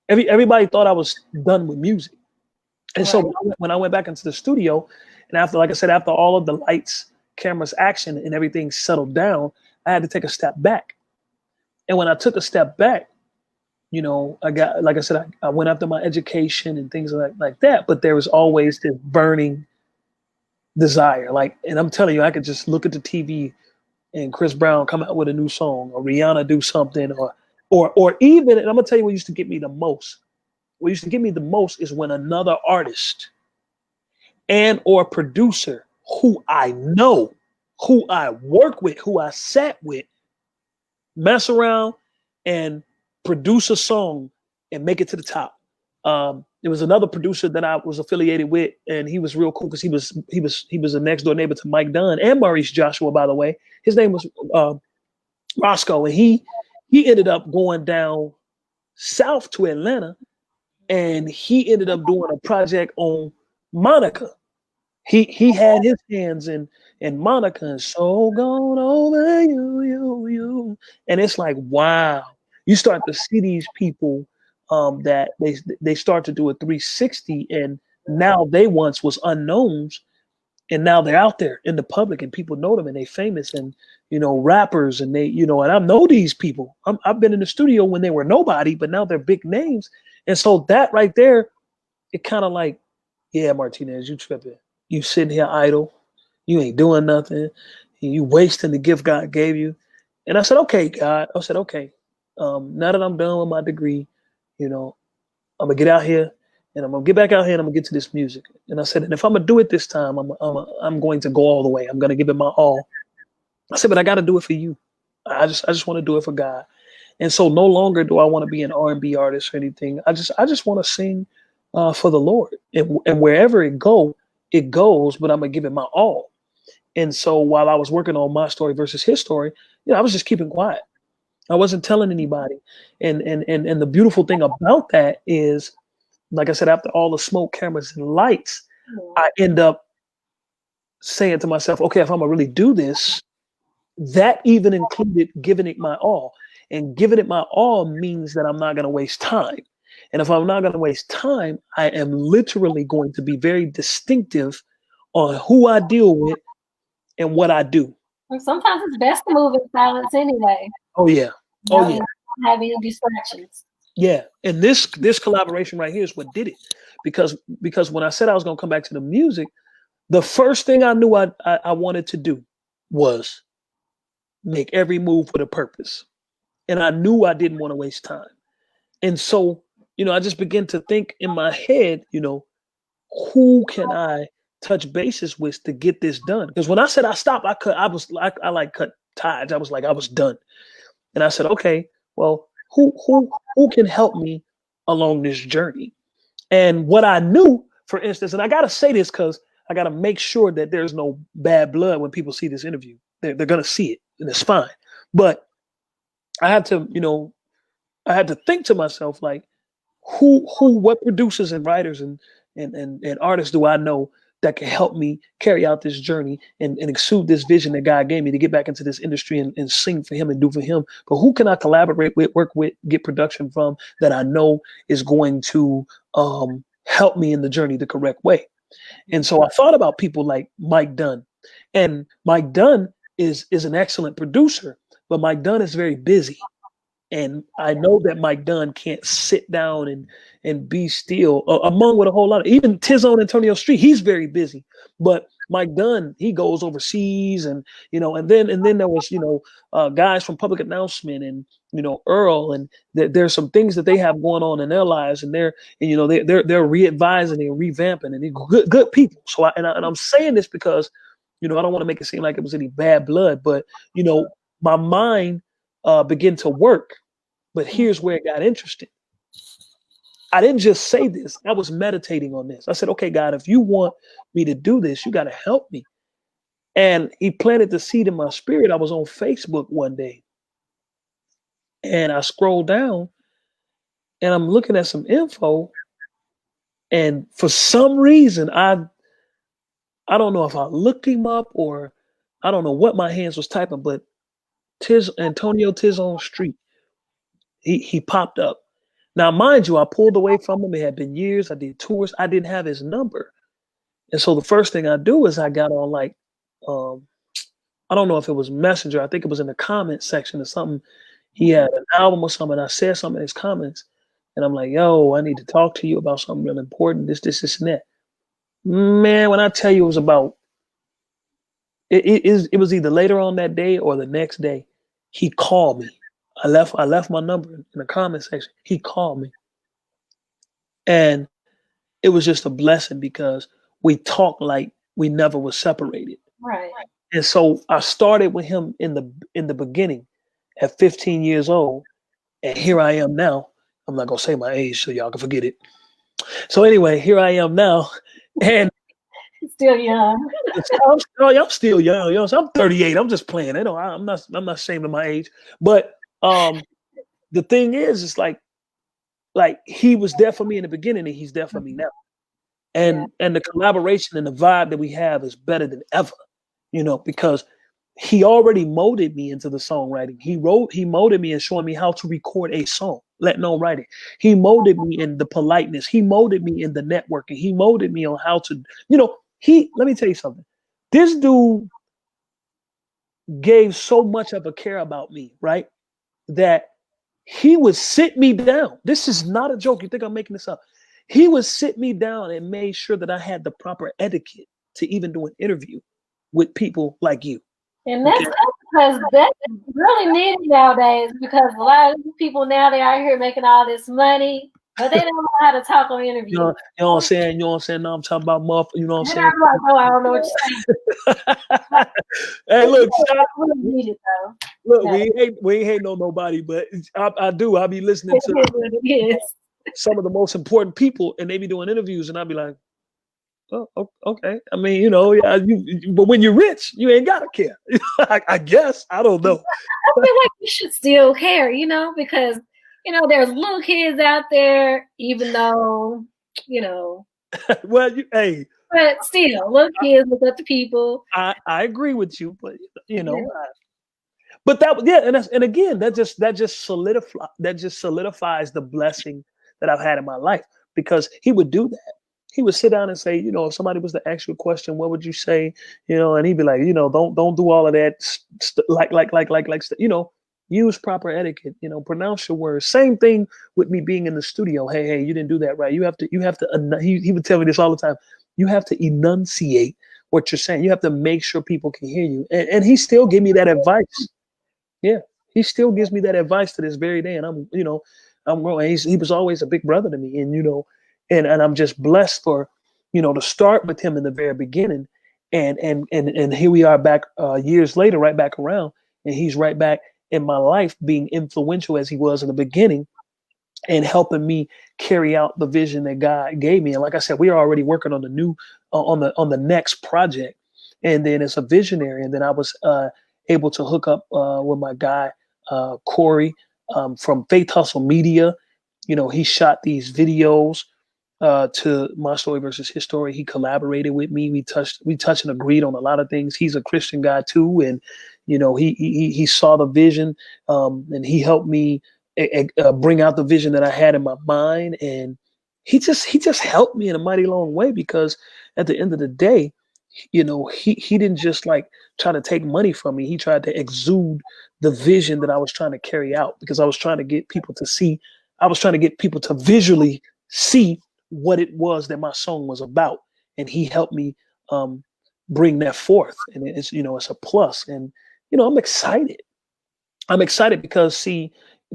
Everybody thought I was done with music. And so Right. when I went back into the studio, and after, like I said, after all of the lights, cameras, action, and everything settled down, I had to take a step back. And when I took a step back, I got, like I said, I went after my education and things like that. But there was always this burning desire. Like, and I'm telling you, I could just look at the TV and Chris Brown come out with a new song, or Rihanna do something, or even, and I'm gonna tell you what used to get me the most. What used to get me the most is when another artist and or producer who I know, who I work with, who I sat with, mess around and produce a song and make it to the top. There was another producer that I was affiliated with, and he was real cool because he was a next door neighbor to Mike Dunn and Maurice Joshua, by the way. His name was Roscoe, and he ended up going down south to Atlanta, and he ended up doing a project on Monica. He had his hands in Monica and so gone over you. And it's like, wow. You start to see these people that they start to do a 360, and now they once was unknowns, and now they're out there in the public and people know them and they famous, and rappers, and and I know these people. I've been in the studio when they were nobody, but now they're big names. And so that right there, it kind of like, yeah, Martinez, you tripping. You sitting here idle. You ain't doing nothing. You wasting the gift God gave you. And I said, okay, God. I said, okay. Now that I'm done with my degree, you know, I'm gonna get out here, and I'm gonna get back out here, and I'm gonna get to this music. And I said, and if I'm gonna do it this time, I'm going to go all the way. I'm gonna give it my all. I said, but I got to do it for you. I just want to do it for God. And so no longer do I want to be an R&B artist or anything. I just want to sing for the Lord, and wherever it goes. But I'm gonna give it my all. And so while I was working on my story versus his story, I was just keeping quiet. I wasn't telling anybody. And the beautiful thing about that is, like I said, after all the smoke, cameras, and lights, I end up saying to myself, okay, if I'm gonna really do this, that even included giving it my all. And giving it my all means that I'm not gonna waste time. And if I'm not gonna waste time, I am literally going to be very distinctive on who I deal with and what I do. And sometimes it's best to move in silence anyway. Oh yeah. You Oh know, yeah. and not have any distractions. Yeah. And this collaboration right here is what did it. Because when I said I was gonna come back to the music, the first thing I knew I wanted to do was make every move with a purpose. And I knew I didn't want to waste time. And so, I just began to think in my head, who can I touch bases with to get this done? Because when I said I stopped, I was like, I like cut ties. I was like, I was done. And I said, okay, well, who can help me along this journey? And what I knew, for instance, and I gotta say this because I gotta make sure that there's no bad blood when people see this interview. They're gonna see it, and it's fine. But I had to, I had to think to myself, like, what producers and writers and artists do I know that can help me carry out this journey and exude this vision that God gave me to get back into this industry and sing for him and do for him. But who can I collaborate with, work with, get production from that I know is going to help me in the journey the correct way? And so I thought about people like Mike Dunn. And Mike Dunn is an excellent producer, but Mike Dunn is very busy. And I know that Mike Dunn can't sit down and be still, among with a whole lot of, even Tiz on Antonio Street. He's very busy, but Mike Dunn, he goes overseas, and and then there was guys from Public Announcement and Earl, and there's some things that they have going on in their lives, and they're re-advising and revamping, and they're good people. So I'm saying this because I don't want to make it seem like it was any bad blood, but my mind began to work. But here's where it got interesting. I didn't just say this. I was meditating on this. I said, okay, God, if you want me to do this, you got to help me. And he planted the seed in my spirit. I was on Facebook one day and I scrolled down and I'm looking at some info. And for some reason, I don't know if I looked him up or I don't know what my hands was typing, but Antonio Tizon Street, he popped up. Now, mind you, I pulled away from him. It had been years. I did tours. I didn't have his number. And so the first thing I do is I got on um, I don't know if it was Messenger. I think it was in the comment section or something. He had an album or something. I said something in his comments. And I'm like, yo, I need to talk to you about something real important. This, and that. Man, when I tell you it was about, it was either later on that day or the next day. He called me. I left my number in the comment section. He called me. And it was just a blessing because we talked like we never was separated. Right. And so I started with him in the beginning at 15 years old, and here I am now. I'm not gonna say my age so y'all can forget it. So anyway, here I am now, and Still young. I'm still young. So I'm 38. I'm just playing. I'm not ashamed of my age. But the thing is, it's like he was there for me in the beginning, and he's there for me now. And the collaboration and the vibe that we have is better than ever, because he already molded me into the songwriting. He molded me in showing me how to record a song, let no write it. He molded me in the politeness. He molded me in the networking. He molded me on how to, let me tell you something. This dude gave so much of a care about me, right? That he would sit me down. This is not a joke. You think I'm making this up? He would sit me down and made sure that I had the proper etiquette to even do an interview with people like you. And that's because that's really needed nowadays because a lot of people now they are here making all this money, but they don't know how to talk on interviews. You know what I'm saying? You know what I'm saying? No, I'm talking about muff. You know what I'm saying? I'm like, oh, I don't know what you're saying. Hey, look, really needed, though. Look, we ain't hating on nobody, but I do. I be listening to some of the most important people, and they be doing interviews, and I be like, oh, okay. I mean, but when you're rich, you ain't gotta care. I guess. I don't know. I feel like you should still care, because there's little kids out there, even though, Well, but still, little kids look up to people. I agree with you, but but and again, that just solidifies the blessing that I've had in my life, because he would do that. He would sit down and say, if somebody was to ask you a question, what would you say? And he'd be like, don't do all of that, use proper etiquette, pronounce your words. Same thing with me being in the studio. Hey, you didn't do that right. You have to. He would tell me this all the time. You have to enunciate what you're saying. You have to make sure people can hear you. And he still gave me that advice. Yeah, he still gives me that advice to this very day. And I'm growing. He was always a big brother to me. And I'm just blessed for, to start with him in the very beginning. And here we are back years later, right back around. And he's right back in my life, being influential as he was in the beginning and helping me carry out the vision that God gave me. And like I said, we are already working on the new, on the next project. And then it's a visionary. And then I was able to hook up with my guy, Corey, from Faith Hustle Media. He shot these videos to My Story versus His Story. He collaborated with me. We touched and agreed on a lot of things. He's a Christian guy too, and he saw the vision, and he helped me bring out the vision that I had in my mind, and he just helped me in a mighty long way because at the end of the day, he didn't just like try to take money from me. He tried to exude the vision that I was trying to carry out because I was trying to get people to see. I was trying to get people to visually see what it was that my song was about, and he helped me um, bring that forth. And it's a plus, and I'm excited. I'm excited because see,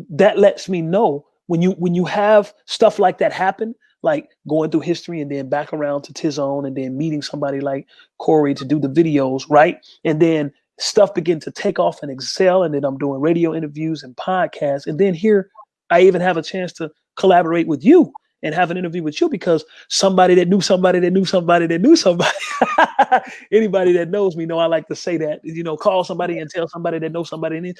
that lets me know when you have stuff like that happen, like going through history and then back around to Tizone and then meeting somebody like Corey to do the videos, right? And then stuff begin to take off and excel, and then I'm doing radio interviews and podcasts, and then here I even have a chance to collaborate with you and have an interview with you because somebody that knew somebody that knew somebody that knew somebody. Anybody that knows me know I like to say that, call somebody and tell somebody that knows somebody. And,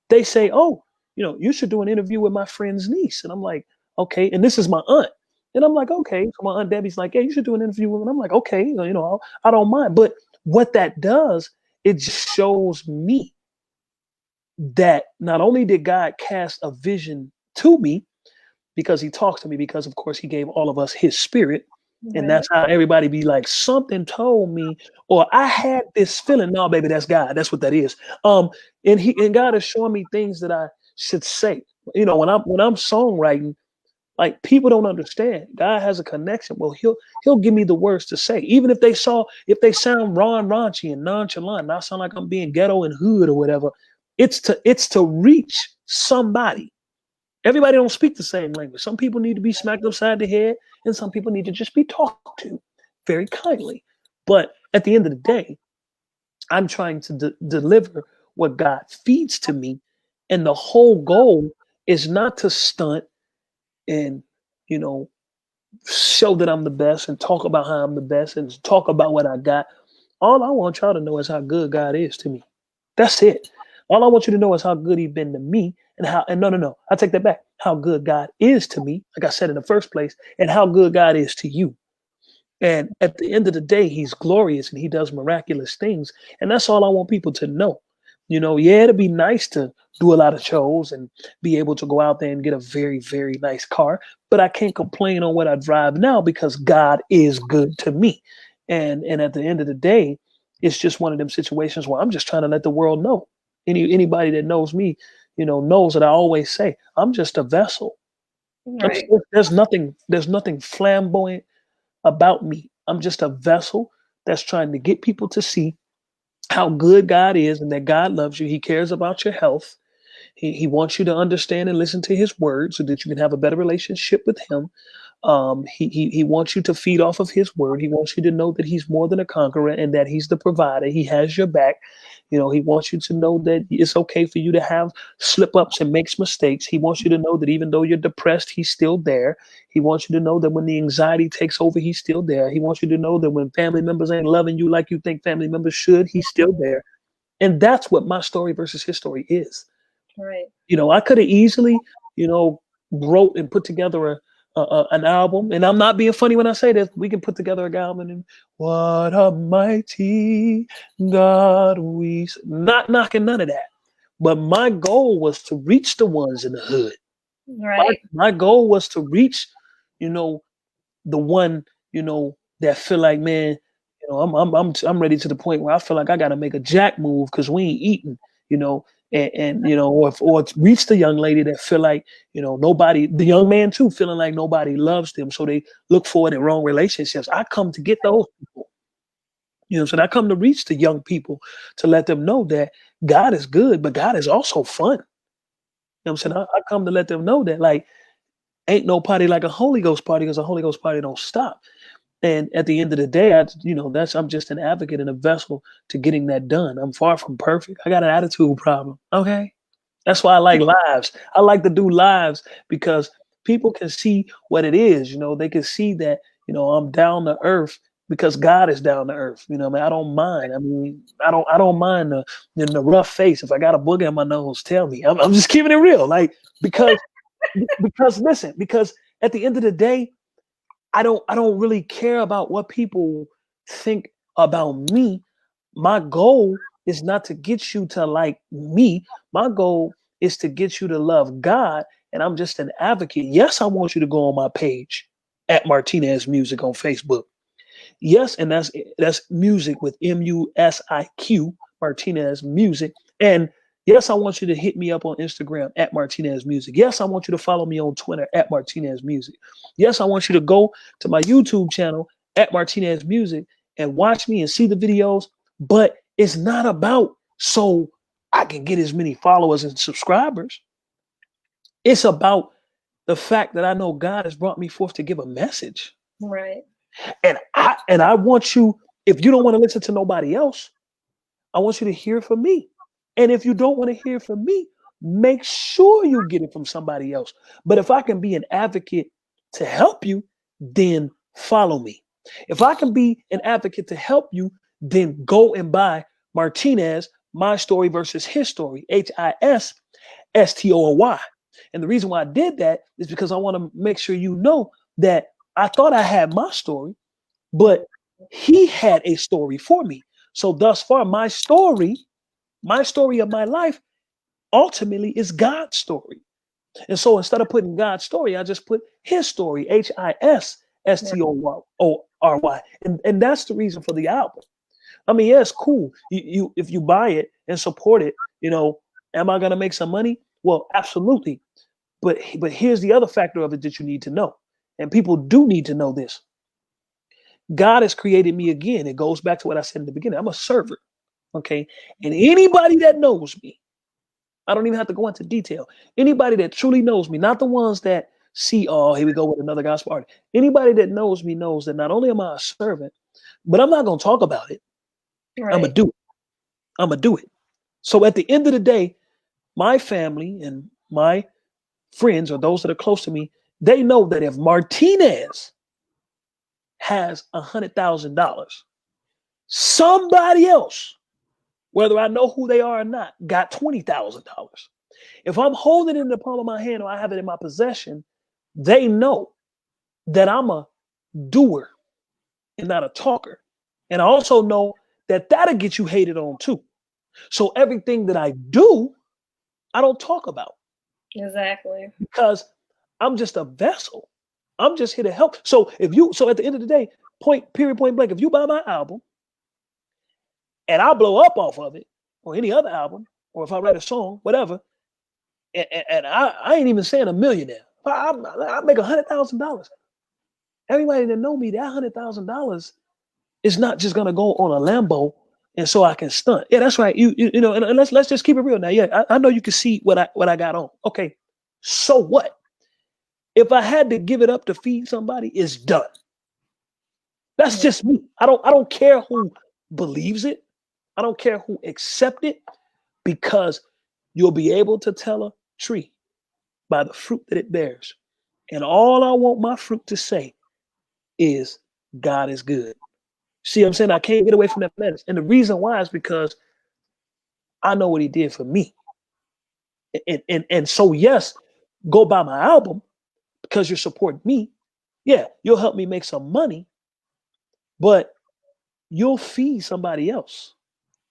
they say, oh, you should do an interview with my friend's niece. And I'm like, okay. And this is my aunt. And I'm like, okay. So my aunt Debbie's like, hey, you should do an interview with me. And I'm like, okay, I don't mind. But what that does, it just shows me that not only did God cast a vision to me, because he talks to me, because of course he gave all of us his spirit. And Right. that's how everybody be like, something told me, or I had this feeling. No, baby, that's God. That's what that is. And God is showing me things that I should say. When I'm songwriting, like people don't understand. God has a connection. Well, he'll give me the words to say. Even if they sound raw and raunchy and nonchalant, and I sound like I'm being ghetto and hood or whatever, it's to reach somebody. Everybody don't speak the same language. Some people need to be smacked upside the head, and some people need to just be talked to very kindly. But at the end of the day, I'm trying to deliver what God feeds to me, and the whole goal is not to stunt and you know show that I'm the best and talk about how I'm the best and talk about what I got. All I want y'all to know is how good God is to me. That's it. All I want you to know is how good he's been to me and no, I take that back. How good God is to me, like I said in the first place, and how good God is to you. And at the end of the day, he's glorious and he does miraculous things. And that's all I want people to know. Yeah, it'd be nice to do a lot of shows and be able to go out there and get a very, very nice car. But I can't complain on what I drive now because God is good to me. And at the end of the day, it's just one of them situations where I'm just trying to let the world know. Anybody that knows me, knows that I always say, I'm just a vessel. Right. There's nothing flamboyant about me. I'm just a vessel that's trying to get people to see how good God is and that God loves you. He cares about your health. He wants you to understand and listen to his word so that you can have a better relationship with him. He wants you to feed off of his word. He wants you to know that he's more than a conqueror and that he's the provider. He has your back. He wants you to know that it's okay for you to have slip ups and makes mistakes. He wants you to know that even though you're depressed, he's still there. He wants you to know that when the anxiety takes over, he's still there. He wants you to know that when family members ain't loving you like you think family members should, he's still there. And that's what my story versus his story is. Right. I could have easily, you know, wrote and put together an album. And I'm not being funny when I say this. We can put together an album and what a mighty God not knocking none of that. But my goal was to reach the ones in the hood. My, Right. my goal was to reach, you know, the one, that feel like, man, I'm ready to the point where I feel like I got to make a jack move because we ain't eating, you know, and or reach the young lady that feel like, nobody, the young man too, feeling like nobody loves them, so they look for it in wrong relationships. I come to get those people, so I come to reach the young people to let them know that God is good, but God is also fun. I'm saying? I come to let them know that like ain't no party like a Holy Ghost party because a Holy Ghost party don't stop. And at the end of the day, I'm just an advocate and a vessel to getting that done. I'm far from perfect. I got an attitude problem. Okay. That's why I like lives. I like to do lives because people can see what it is. They can see that, I'm down to earth because God is down to earth. You know, what I mean, I don't mind. I mean, I don't mind the rough face. If I got a booger in my nose, tell me. I'm just keeping it real, like because listen, because at the end of the day, I don't really care about what people think about me. My goal is not to get you to like me. My goal is to get you to love God. And I'm just an advocate. Yes, I want you to go on my page at Martinez Music on Facebook. Yes, and that's music with Musiq, Martinez Music. And yes, I want you to hit me up on Instagram at Martinez Music. Yes, I want you to follow me on Twitter at Martinez Music. Yes, I want you to go to my YouTube channel at Martinez Music and watch me and see the videos. But it's not about so I can get as many followers and subscribers. It's about the fact that I know God has brought me forth to give a message. Right. And I want you, if you don't want to listen to nobody else, I want you to hear from me. And if you don't want to hear from me, make sure you get it from somebody else. But if I can be an advocate to help you, then follow me. If I can be an advocate to help you, then go and buy Martinez, My Story versus His Story, HISSTORY. And the reason why I did that is because I want to make sure you know that I thought I had my story, but he had a story for me. So thus far, my story of my life, ultimately is God's story. And so instead of putting God's story, I just put his story, HISSTORY. And that's the reason for the album. I mean, yeah, it's cool. You if you buy it and support it, am I gonna make some money? Well, absolutely. But here's the other factor of it that you need to know. And people do need to know this. God has created me again. It goes back to what I said in the beginning. I'm a servant. Okay. And anybody that knows me, I don't even have to go into detail. Anybody that truly knows me, not the ones that see, oh, here we go with another gospel artist. Anybody that knows me knows that not only am I a servant, but I'm not going to talk about it. I'm going Right. to do it. I'm going to do it. So at the end of the day, my family and my friends or those that are close to me, they know that if Martinez has $100,000, somebody else, whether I know who they are or not, got $20,000. If I'm holding it in the palm of my hand or I have it in my possession, they know that I'm a doer and not a talker. And I also know that that'll get you hated on too. So everything that I do, I don't talk about Exactly. because I'm just a vessel. I'm just here to help. So at the end of the day, point blank, if you buy my album and I blow up off of it or any other album, or if I write a song, whatever, and I ain't even saying a millionaire. I make $100,000. Everybody that know me, that $100,000 is not just gonna go on a Lambo and so I can stunt. Yeah, that's right. And let's just keep it real now. Yeah, I know you can see what I got on. Okay, so what? If I had to give it up to feed somebody, it's done. That's Yeah. just me. I don't care who believes it. I don't care who accept it, because you'll be able to tell a tree by the fruit that it bears. And all I want my fruit to say is God is good. See what I'm saying? I can't get away from that message. And the reason why is because I know what he did for me. And so yes, go buy my album because you're supporting me. Yeah, you'll help me make some money, but you'll feed somebody else.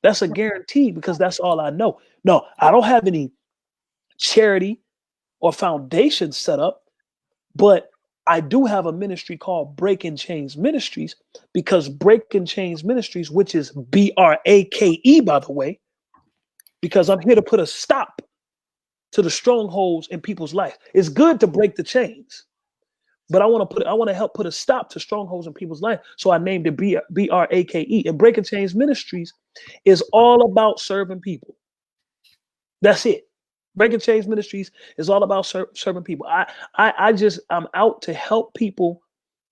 That's a guarantee because that's all I know. No, I don't have any charity or foundation set up, but I do have a ministry called Breaking Chains Ministries, because Breaking Chains Ministries, which is BRAKE, by the way, because I'm here to put a stop to the strongholds in people's life. It's good to break the chains, but I want to help put a stop to strongholds in people's life. So I named it BRAKE. And Breaking Chains Ministries is all about serving people. That's it. Breaking Chains Ministries is all about serving people. I'm out to help people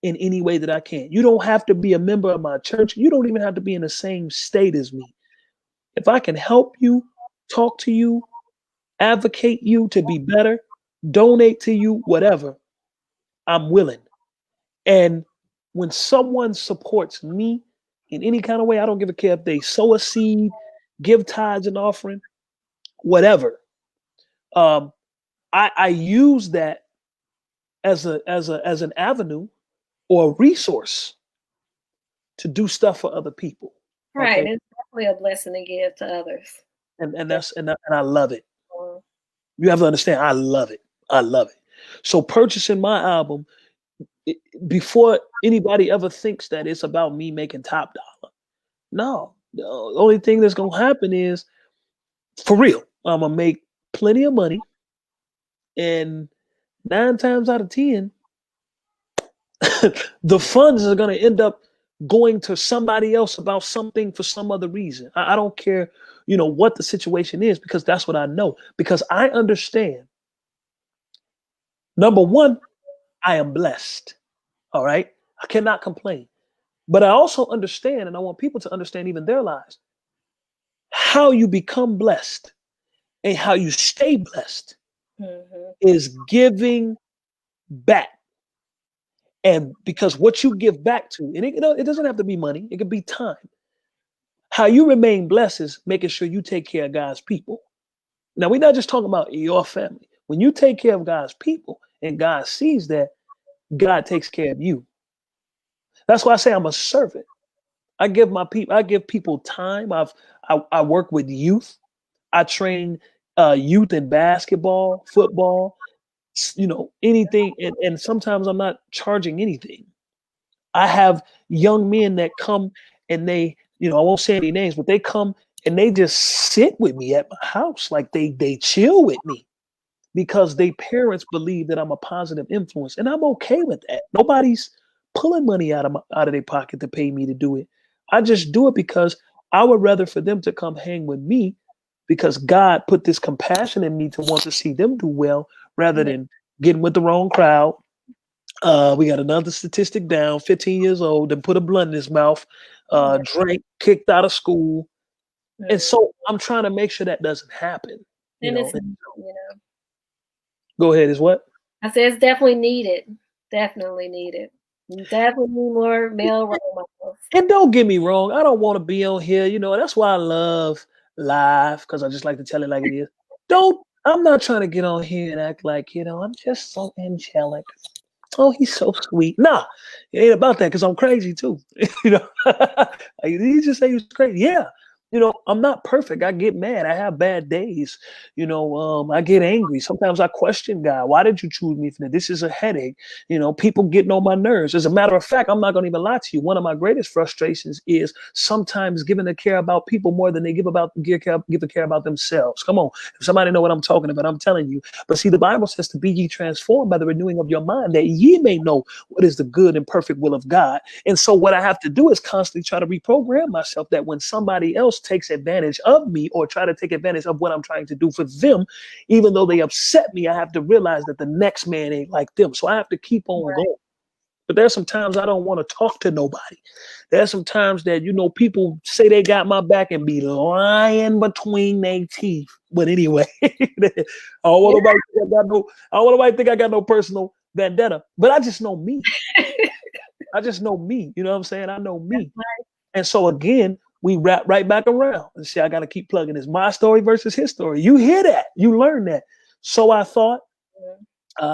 in any way that I can. You don't have to be a member of my church. You don't even have to be in the same state as me. If I can help you, talk to you, advocate you to be better, donate to you, whatever, I'm willing. And when someone supports me in any kind of way, I don't give a care if they sow a seed, give tithes and offering, whatever. Um, I use that as an avenue or a resource to do stuff for other people. Right. Okay, It's definitely a blessing to give to others. and I love it. You have to understand, I love it. I love it. So purchasing my album it, before anybody ever thinks that it's about me making top dollar. No, the only thing that's gonna happen is for real. I'm gonna make plenty of money, and 9 times out of 10, the funds are gonna end up going to somebody else about something for some other reason. I don't care, what the situation is because that's what I know. Because I understand. Number one, I am blessed. All right, I cannot complain. But I also understand, and I want people to understand even their lives, how you become blessed and how you stay blessed Mm-hmm. is giving back. And because what you give back to, and it doesn't have to be money, it could be time. How you remain blessed is making sure you take care of God's people. Now, we're not just talking about your family. When you take care of God's people and God sees that, God takes care of you. That's why I say I'm a servant. I give people time. I work with youth. I train youth in basketball, football, anything. And sometimes I'm not charging anything. I have young men that come and they, I won't say any names, but they come and they just sit with me at my house. Like they chill with me because they parents believe that I'm a positive influence. And I'm okay with that. Nobody's pulling money out of their pocket to pay me to do it. I just do it because I would rather for them to come hang with me because God put this compassion in me to want to see them do well rather Yeah. than getting with the wrong crowd. We got another statistic down, 15 years old, and put a blunt in his mouth, Yeah. drank, kicked out of school. And Mm. so I'm trying to make sure that doesn't happen, you And know. it's, you know, Go ahead, is what? I said it's definitely needed. Definitely needed. Definitely need more male role models. And don't get me wrong, I don't want to be on here, that's why I love live, because I just like to tell it like it is. I'm not trying to get on here and act like, I'm just so angelic. Oh, he's so sweet. Nah, it ain't about that because I'm crazy too. you know, you just say he was crazy. Yeah. I'm not perfect. I get mad. I have bad days. I get angry. Sometimes I question God. Why did you choose me for that? This is a headache. People getting on my nerves. As a matter of fact, I'm not going to even lie to you. One of my greatest frustrations is sometimes giving a care about people more than they give a care about themselves. Come on. If somebody know what I'm talking about, I'm telling you. But see, the Bible says to be ye transformed by the renewing of your mind, that ye may know what is the good and perfect will of God. And so what I have to do is constantly try to reprogram myself that when somebody else takes advantage of me or try to take advantage of what I'm trying to do for them, even though they upset me, I have to realize that the next man ain't like them. So I have to keep on Right. going. But there's some times I don't want to talk to nobody. There's some times that, people say they got my back and be lying between their teeth. But anyway, I don't want nobody to think I don't want nobody to think I got no personal vendetta. But I just know me. I just know me. You know what I'm saying? I know me. And so again, we wrap right back around and see, I got to keep plugging this. My story versus his story. You hear that. You learn that. So I thought,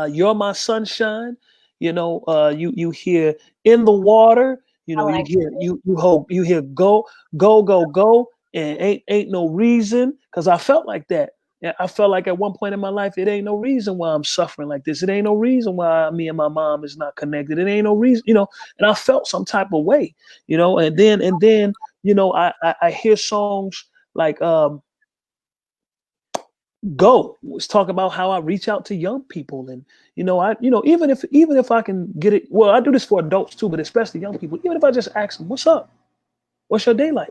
you're my sunshine. You hear in the water. I You like hear you hear go go go go, and ain't no reason because I felt like that. Yeah, I felt like at one point in my life, it ain't no reason why I'm suffering like this. It ain't no reason why me and my mom is not connected. It ain't no reason, And I felt some type of way, and then I hear songs like go was talking about how I reach out to young people and even if I can get it, well, I do this for adults too, but especially young people. Even if I just ask them, what's up, what's your day like,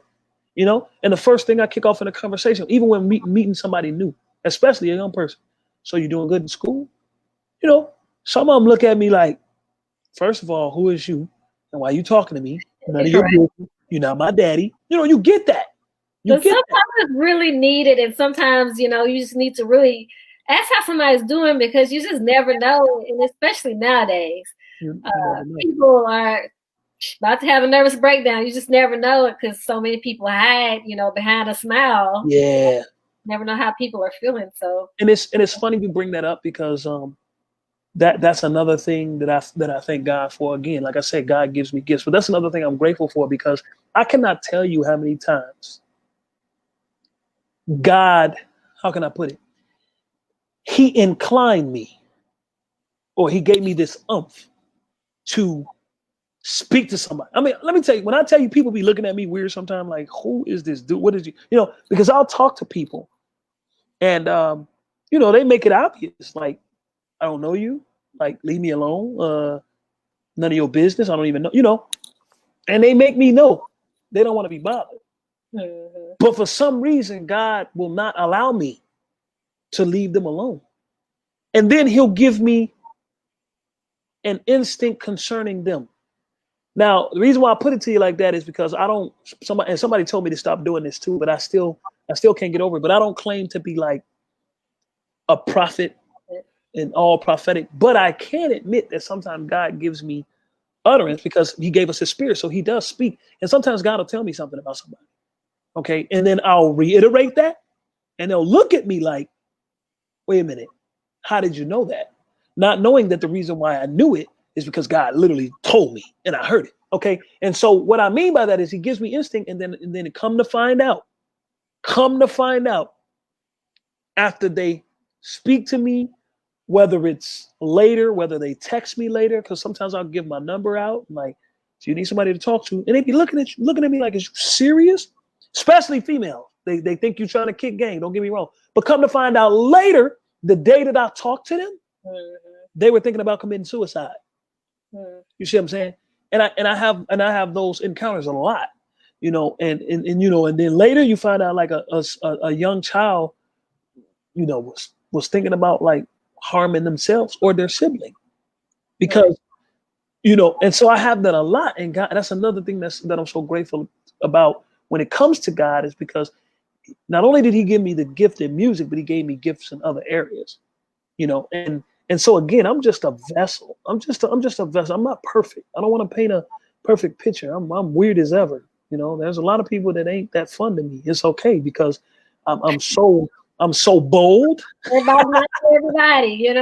and the first thing I kick off in a conversation, even when meeting somebody new, especially a young person, so you doing good in school, you know some of them look at me like, first of all, who is you and why you talking to me? None of it. your Right. business. You're not my daddy. You get that. You But get that. sometimes it's really needed, and sometimes you just need to really ask how somebody's doing because you just never know, and especially nowadays, You never know. people are. about to have a nervous breakdown. You just never know it because so many people hide, behind a smile. Yeah. Never know how people are feeling. So, And it's funny you bring that up because that's another thing that I thank God for. Again, like I said, God gives me gifts, but that's another thing I'm grateful for because I cannot tell you how many times God, how can I put it? He inclined me, or he gave me this umph to speak to somebody. I mean, let me tell you, when I tell you people be looking at me weird sometimes, like, who is this dude? What is you? Because I'll talk to people and they make it obvious. Like, I don't know you. Like, leave me alone. None of your business. I don't even know. And they make me know they don't want to be bothered. mm-hmm. But for some reason, God will not allow me to leave them alone. And then he'll give me an instinct concerning them. Now, the reason why I put it to you like that is because I don't somebody told me to stop doing this too, but I still can't get over it. But I don't claim to be like a prophet and all prophetic, but I can admit that sometimes God gives me utterance because he gave us his spirit. So he does speak. And sometimes God will tell me something about somebody. Okay. And then I'll reiterate that and they'll look at me like, wait a minute, how did you know that? Not knowing that the reason why I knew it is because God literally told me and I heard it. Okay. And so what I mean by that is he gives me instinct and then come to find out, after they speak to me, whether it's later, whether they text me later, because sometimes I'll give my number out, like, so you need somebody to talk to, and they be looking at me like, is you serious? Especially females. They think you're trying to kick game. Don't get me wrong. But come to find out later, the day that I talked to them, they were thinking about committing suicide. You see what I'm saying? And I have those encounters a lot, and then later you find out like a young child, was thinking about like harming themselves or their sibling because and so I have that a lot. And God, that's another thing that I'm so grateful about when it comes to God, is because not only did he give me the gift in music, but he gave me gifts in other areas, and so again, I'm just a vessel. I'm just a vessel. I'm not perfect. I don't want to paint a perfect picture. I'm weird as ever. There's a lot of people that ain't that fun to me. It's okay because I'm so bold. Everybody, not everybody,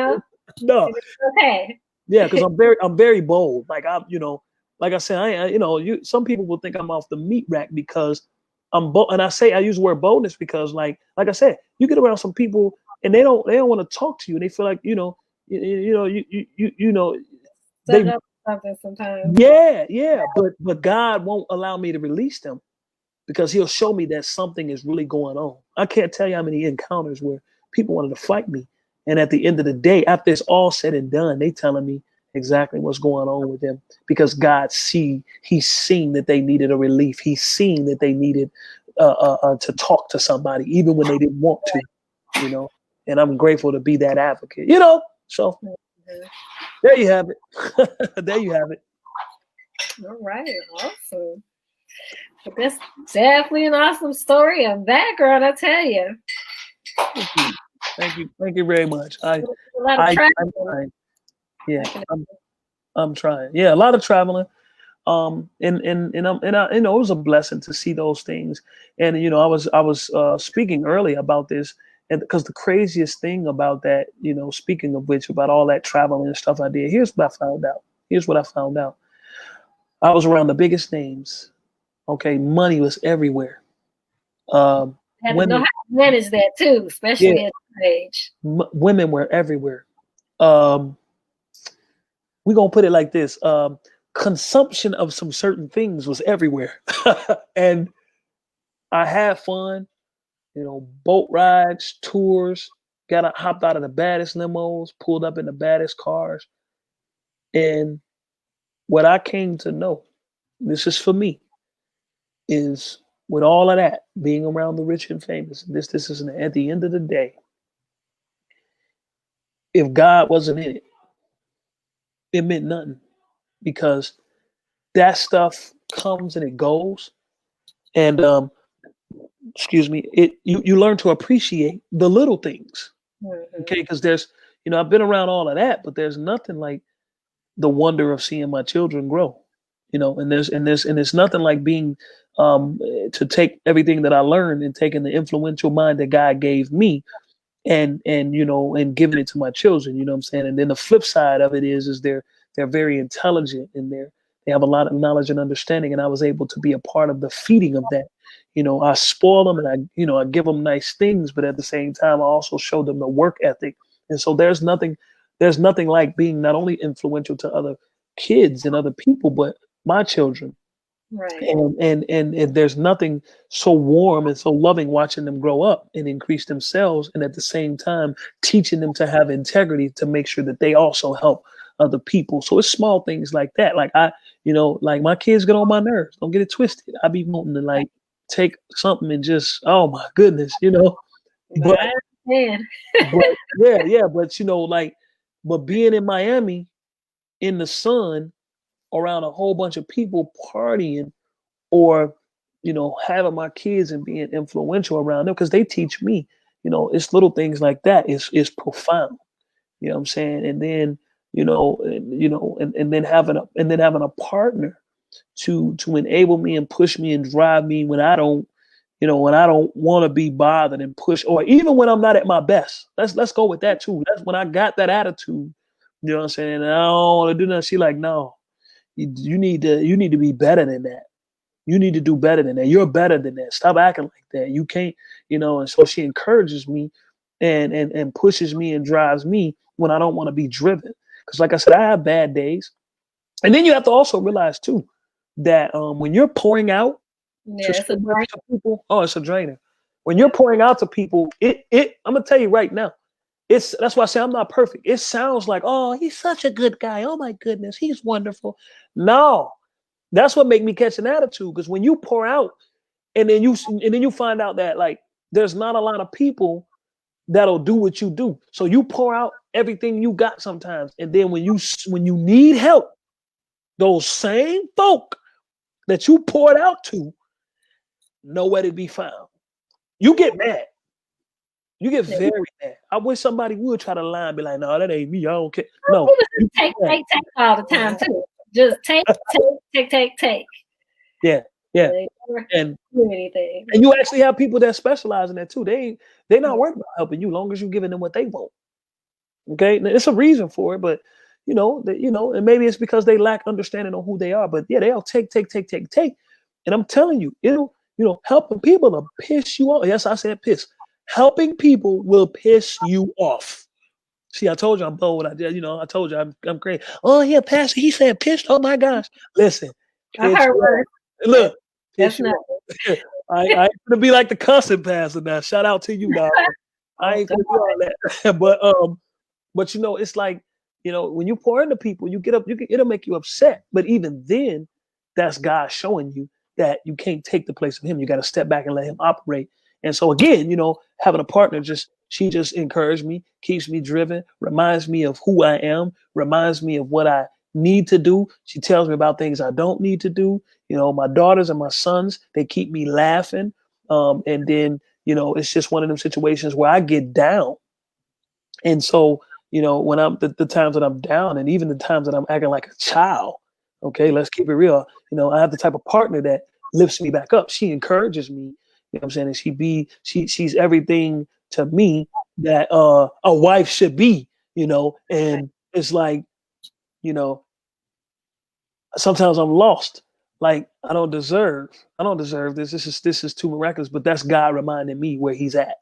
No, it's okay. yeah, because I'm very bold. Like like I said, some people will think I'm off the meat rack because I'm bold, and I use the word boldness because like I said, you get around some people and they don't want to talk to you, and they feel like Set they up something sometimes. yeah, but God won't allow me to release them because he'll show me that something is really going on. I can't tell you how many encounters where people wanted to fight me. And at the end of the day, after it's all said and done, they telling me exactly what's going on with them because he's seen that they needed a relief. He's seen that they needed to talk to somebody, even when they didn't want to. And I'm grateful to be that advocate, so there you have it. There you have it. All right, awesome. But that's definitely an awesome story and background, I tell you. Thank you very much. A lot of traveling. Yeah, I'm trying. Yeah, a lot of traveling. It was a blessing to see those things. And I was speaking earlier about this, and because the craziest thing about that, speaking of which, about all that traveling and stuff I did, here's what I found out. I was around the biggest names. Okay, money was everywhere. Had to know Women, how to manage that too, yeah, especially at this age. women were everywhere. Um, we're gonna put it like this: consumption of some certain things was everywhere, and I had fun. Boat rides, tours. Hopped out of the baddest limos, pulled up in the baddest cars, and what I came to know, this is for me, is with all of that being around the rich and famous. This is at the end of the day. If God wasn't in it, it meant nothing because that stuff comes and it goes. And excuse me, you learn to appreciate the little things. Okay, because there's I've been around all of that, but there's nothing like the wonder of seeing my children grow. And there's nothing like being to take everything that I learned and taking the influential mind that God gave me and giving it to my children. You know what I'm saying? And then the flip side of it is they're very intelligent and they have a lot of knowledge and understanding. And I was able to be a part of the feeding of that. I spoil them and I give them nice things, but at the same time, I also show them the work ethic. And so there's nothing like being not only influential to other kids and other people, but my children. Right. And there's nothing so warm and so loving watching them grow up and increase themselves, and at the same time teaching them to have integrity to make sure that they also help other people. So it's small things like that. Like like my kids get on my nerves. Don't get it twisted. I be wanting to like take something and just, oh my goodness. But But I understand. but yeah, but but being in Miami in the sun around a whole bunch of people partying, or having my kids and being influential around them because they teach me. It's little things like that is profound. You know what I'm saying? And then and then having a partner to enable me and push me and drive me when I don't want to be bothered and push, or even when I'm not at my best. Let's go with that too. That's when I got that attitude. You know what I'm saying? And I don't want to do nothing. She like, no, you need to be better than that. You need to do better than that. You're better than that. Stop acting like that. You can't. And so she encourages me and pushes me and drives me when I don't want to be driven. Because like I said, I have bad days. And then you have to also realize too that when you're pouring out to Yeah, it's so a much great. to people, oh, it's a drainer. When you're pouring out to people, it I'm gonna tell you right now, that's why I say I'm not perfect. It sounds like, oh, he's such a good guy. Oh my goodness, he's wonderful. No, that's what make me catch an attitude. Because when you pour out and then you find out that like there's not a lot of people that'll do what you do. So you pour out everything you got sometimes, and then when you need help, those same folk that you poured out to nowhere to be found. You get mad. You get Yeah. very mad. I wish somebody would try to lie and be like, "No, that ain't me. I don't care." No, People you just get take, mad. take, take all the time too. Just take, take, take, take, take. Yeah, yeah, They never and do anything. and you actually have people that specialize in that too. They're not worried about helping you, long as you're giving them what they want. Okay, now, it's a reason for it, but and maybe it's because they lack understanding on who they are. But yeah, they'll take, take, take, take, take, and I'm telling you, helping people will piss you off. Yes, I said piss. Helping people will piss you off. See, I told you I'm bold. I did, I told you I'm crazy. Oh yeah, Pastor, he said pissed. Oh my gosh, listen, I've piss heard you off. worse. That, Look, that's piss you not. off. I ain't gonna be like the cussing pastor now. Shout out to you, dog. I Oh ain't God. gonna do all that. But it's like, when you pour into people, you get up, it'll make you upset. But even then, that's God showing you that you can't take the place of him. You got to step back and let him operate. And so again, having a partner she just encouraged me, keeps me driven, reminds me of who I am, reminds me of what I need to do. She tells me about things I don't need to do. My daughters and my sons, they keep me laughing. And then, it's just one of them situations where I get down. And so, when I'm the times that I'm down and even the times that I'm acting like a child, okay, let's keep it real. I have the type of partner that lifts me back up. She encourages me, what I'm saying? And she's everything to me that a wife should be, and it's like, you know, sometimes I'm lost. Like I don't deserve this. This is too miraculous, but that's God reminding me where he's at.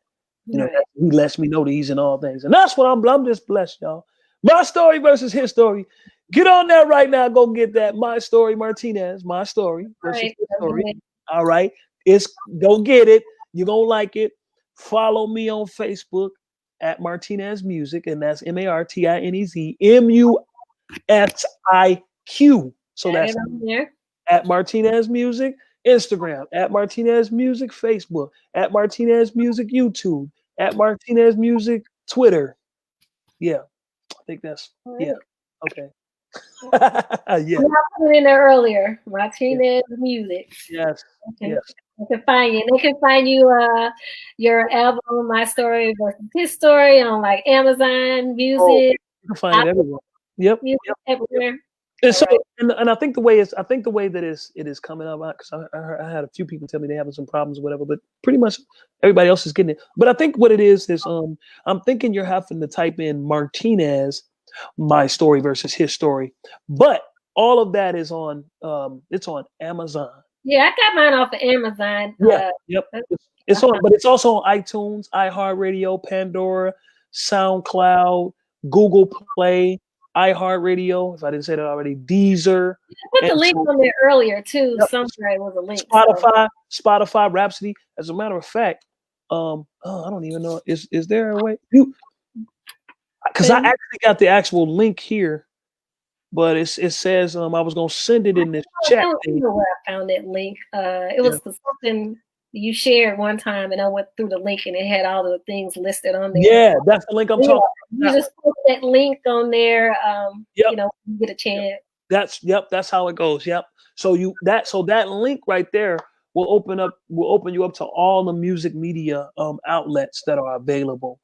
Right. He lets me know that he's in all things. And that's what I'm just blessed, y'all. My story versus his story. Get on that right now. Go get that. My story, Martinez. My story versus Right. his story. Okay. All right. Go get it. You're gonna like it. Follow me on Facebook at Martinez Music, and that's MartinezMusiq. So Got that's it on there. at Martinez Music, Instagram, at Martinez Music, Facebook, at Martinez Music, YouTube, at Martinez Music, Twitter. Yeah, I think All yeah, right. okay. I Yeah, put it in there earlier. yeah, Martinez Music. yes, Okay. yes. They can find you. They can find you your album, My Story versus His Story on like Amazon Oh, Music, you can find it Apple everywhere. Yep, Music yep, yep, everywhere. And All so, right. and I think the way that it is coming up, because I had a few people tell me they're having some problems or whatever, but pretty much everybody else is getting it. But I think what it is I'm thinking you're having to type in Martinez, my story versus his story, but all of that is on it's on Amazon. Yeah, I got mine off of Amazon. Yeah, yep. It's I on, found but it's also on iTunes, iHeartRadio, Pandora, SoundCloud, Google Play, iHeartRadio. If I didn't say that already, Deezer, I put and the link so on there earlier too. yep, Somewhere it was a link. So Spotify, Rhapsody. As a matter of fact, I don't even know. Is there a way you? Because I then actually got the actual link here, but it says I was gonna send it in this chat I don't thing. know where I found that link. It Yeah. was something you shared one time, and I went through the link, and it had all the things listed on there. Yeah, that's the link I'm Yeah, talking you about. That one. just put that link on there. Yep. When you get a Yep. chance. That's how it goes. Yep. So that link right there will open you up to all the music media outlets that are available.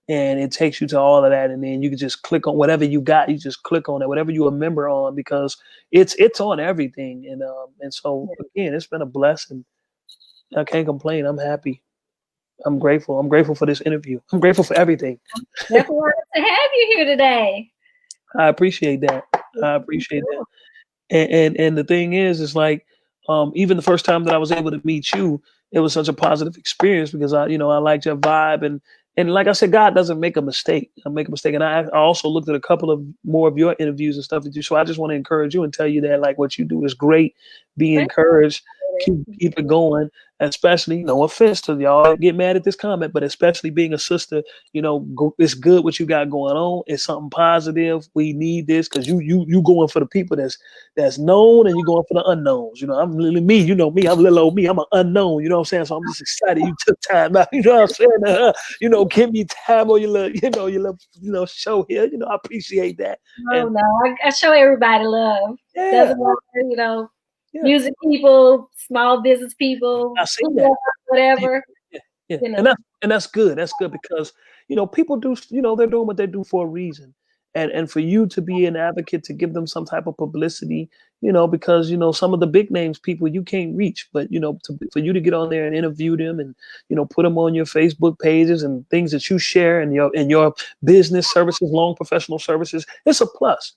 And it takes you to all of that, and then you can just click on whatever you got. You just click on it, whatever you remember on, because it's on everything. And so again, it's been a blessing. I can't complain. I'm happy. I'm grateful. I'm grateful for this interview. I'm grateful for everything. Definitely wanted to have you here today. I appreciate that. I appreciate that. And the thing is like even the first time that I was able to meet you, it was such a positive experience because I liked your vibe, and like I said, God doesn't make a mistake. I make a mistake, and I also looked at a couple of more of your interviews and stuff that you. So I just want to encourage you and tell you that like what you do is great. Be Thank encouraged. you. Keep it going. Especially, no offense to y'all get mad at this comment, but especially being a sister, it's good what you got going on. It's something positive. We need this because you going for the people that's known, and you're going for the unknowns. I'm really me. You know me. I'm little old me. I'm an unknown. You know what I'm saying? So I'm just excited you took time out. You know what I'm saying? Give me time on your little show here. I appreciate that. Oh And no, I show everybody love. yeah, Doesn't matter, yeah. music people, small business people, I see that. whatever. Yeah, yeah, You and know, that's good. That's good because people do. They're doing what they do for a reason, and for you to be an advocate to give them some type of publicity, because some of the big names people you can't reach, but for you to get on there and interview them and put them on your Facebook pages and things that you share and your business services, long professional services, it's a plus.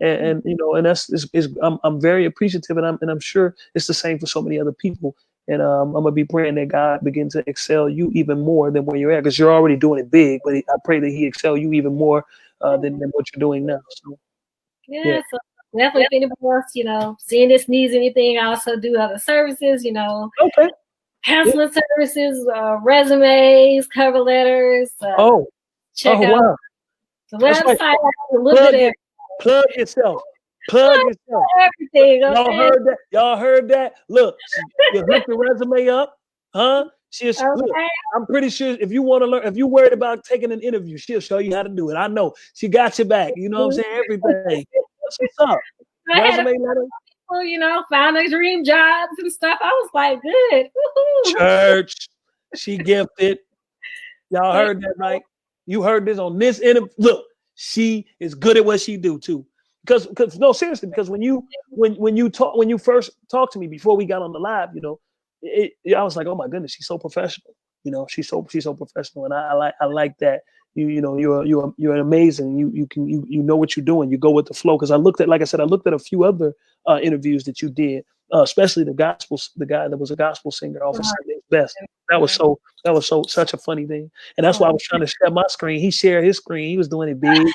And that's I'm very appreciative, and I'm sure it's the same for so many other people. And I'm gonna be praying that God begin to excel you even more than where you're at, because you're already doing it big. But I pray that He excel you even more than what you're doing now. So yeah, yeah. So definitely, if anybody else, seeing this needs anything, I also do other services. okay, yeah. Counseling services, resumes, cover letters. Oh, Check oh out wow, the that's right. website. A little bit Plug of it, plug yourself, plug yourself. everything. Y'all Okay. heard that? Y'all heard that? Look, you hooked the resume up, huh? Look. Okay. I'm pretty sure if you want to learn, if you're worried about taking an interview, she'll show you how to do it. I know she got your back. You know what I'm saying? Everything. That's what's up. I had a Resume letter, people, found their dream jobs and stuff. I was like, good. Woo-hoo. church. She gifted. Y'all Thank heard that right? You heard this on this interview. Look, she is good at what she do too. Because no, seriously, because when you first talked to me before we got on the live, I was like, oh my goodness, she's so professional. She's so professional, and I like that. You're amazing. You know what you're doing. You go with the flow. Because like I said, I looked at a few other interviews that you did, especially the guy that was a gospel singer off of Sunday's Best. That was such a funny thing, and that's why I was trying to share my screen. He shared his screen. He was doing it big.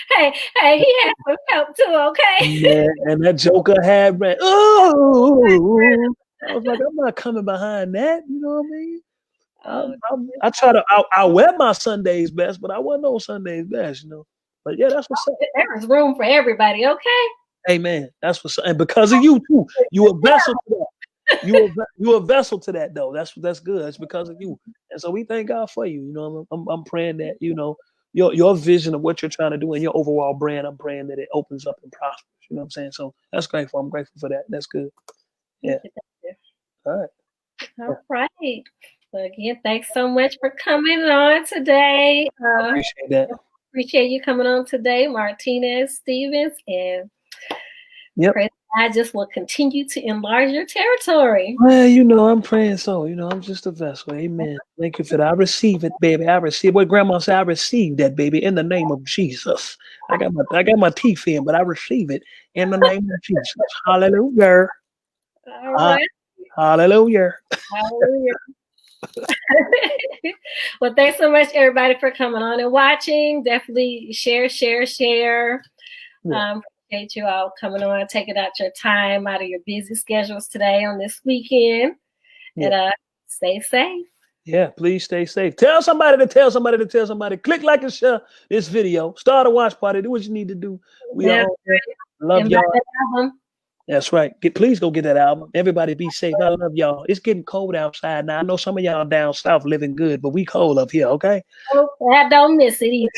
hey, he had some help too, okay? Yeah, and that Joker had ran. Oh, I was like, I'm not coming behind that. You know what I mean? Oh, I try to. I wear my Sunday's Best, but I wasn't on Sunday's Best. But yeah, that's what's up. there is room for everybody, okay? Amen. That's what's up. And because of you too, you a vessel to that. You a vessel to that though. That's good. It's because of you. And so we thank God for you. I'm praying that your vision of what you're trying to do and your overall brand. I'm praying that it opens up and prospers. You know what I'm saying? So that's grateful. I'm grateful for that. That's good. Yeah. All right. All right. So again, thanks so much for coming on today. I appreciate that. appreciate you coming on today, Martinez Stevens, and Yep. pray I just will continue to enlarge your territory. Well, I'm praying so. I'm just a vessel. Amen. Thank you for that. I receive it, baby. I receive what Grandma said. I receive that, baby, in the name of Jesus. I got my teeth in, but I receive it in the name of Jesus. Hallelujah. All right. Hallelujah. Hallelujah. Well, thanks so much, everybody, for coming on and watching. Definitely share, share, share. Yeah. Appreciate you all coming on, taking out your time out of your busy schedules today on this weekend. Yeah. And stay safe. Yeah, please stay safe. Tell somebody to tell somebody to tell somebody. Click like and share this video. Start a watch party. Do what you need to do. We Yeah. are on here. Love y'all. That's right. Please go get that album. Everybody be safe. I love y'all. It's getting cold outside now. I know some of y'all down south living good, but we cold up here, okay? Oh, I don't miss it either.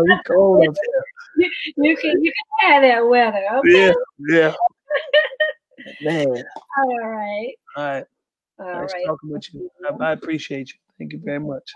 We cold up here. You can have that weather, okay? Yeah. Man. All right. All right. Nice talking with you. I appreciate you. Thank you very much.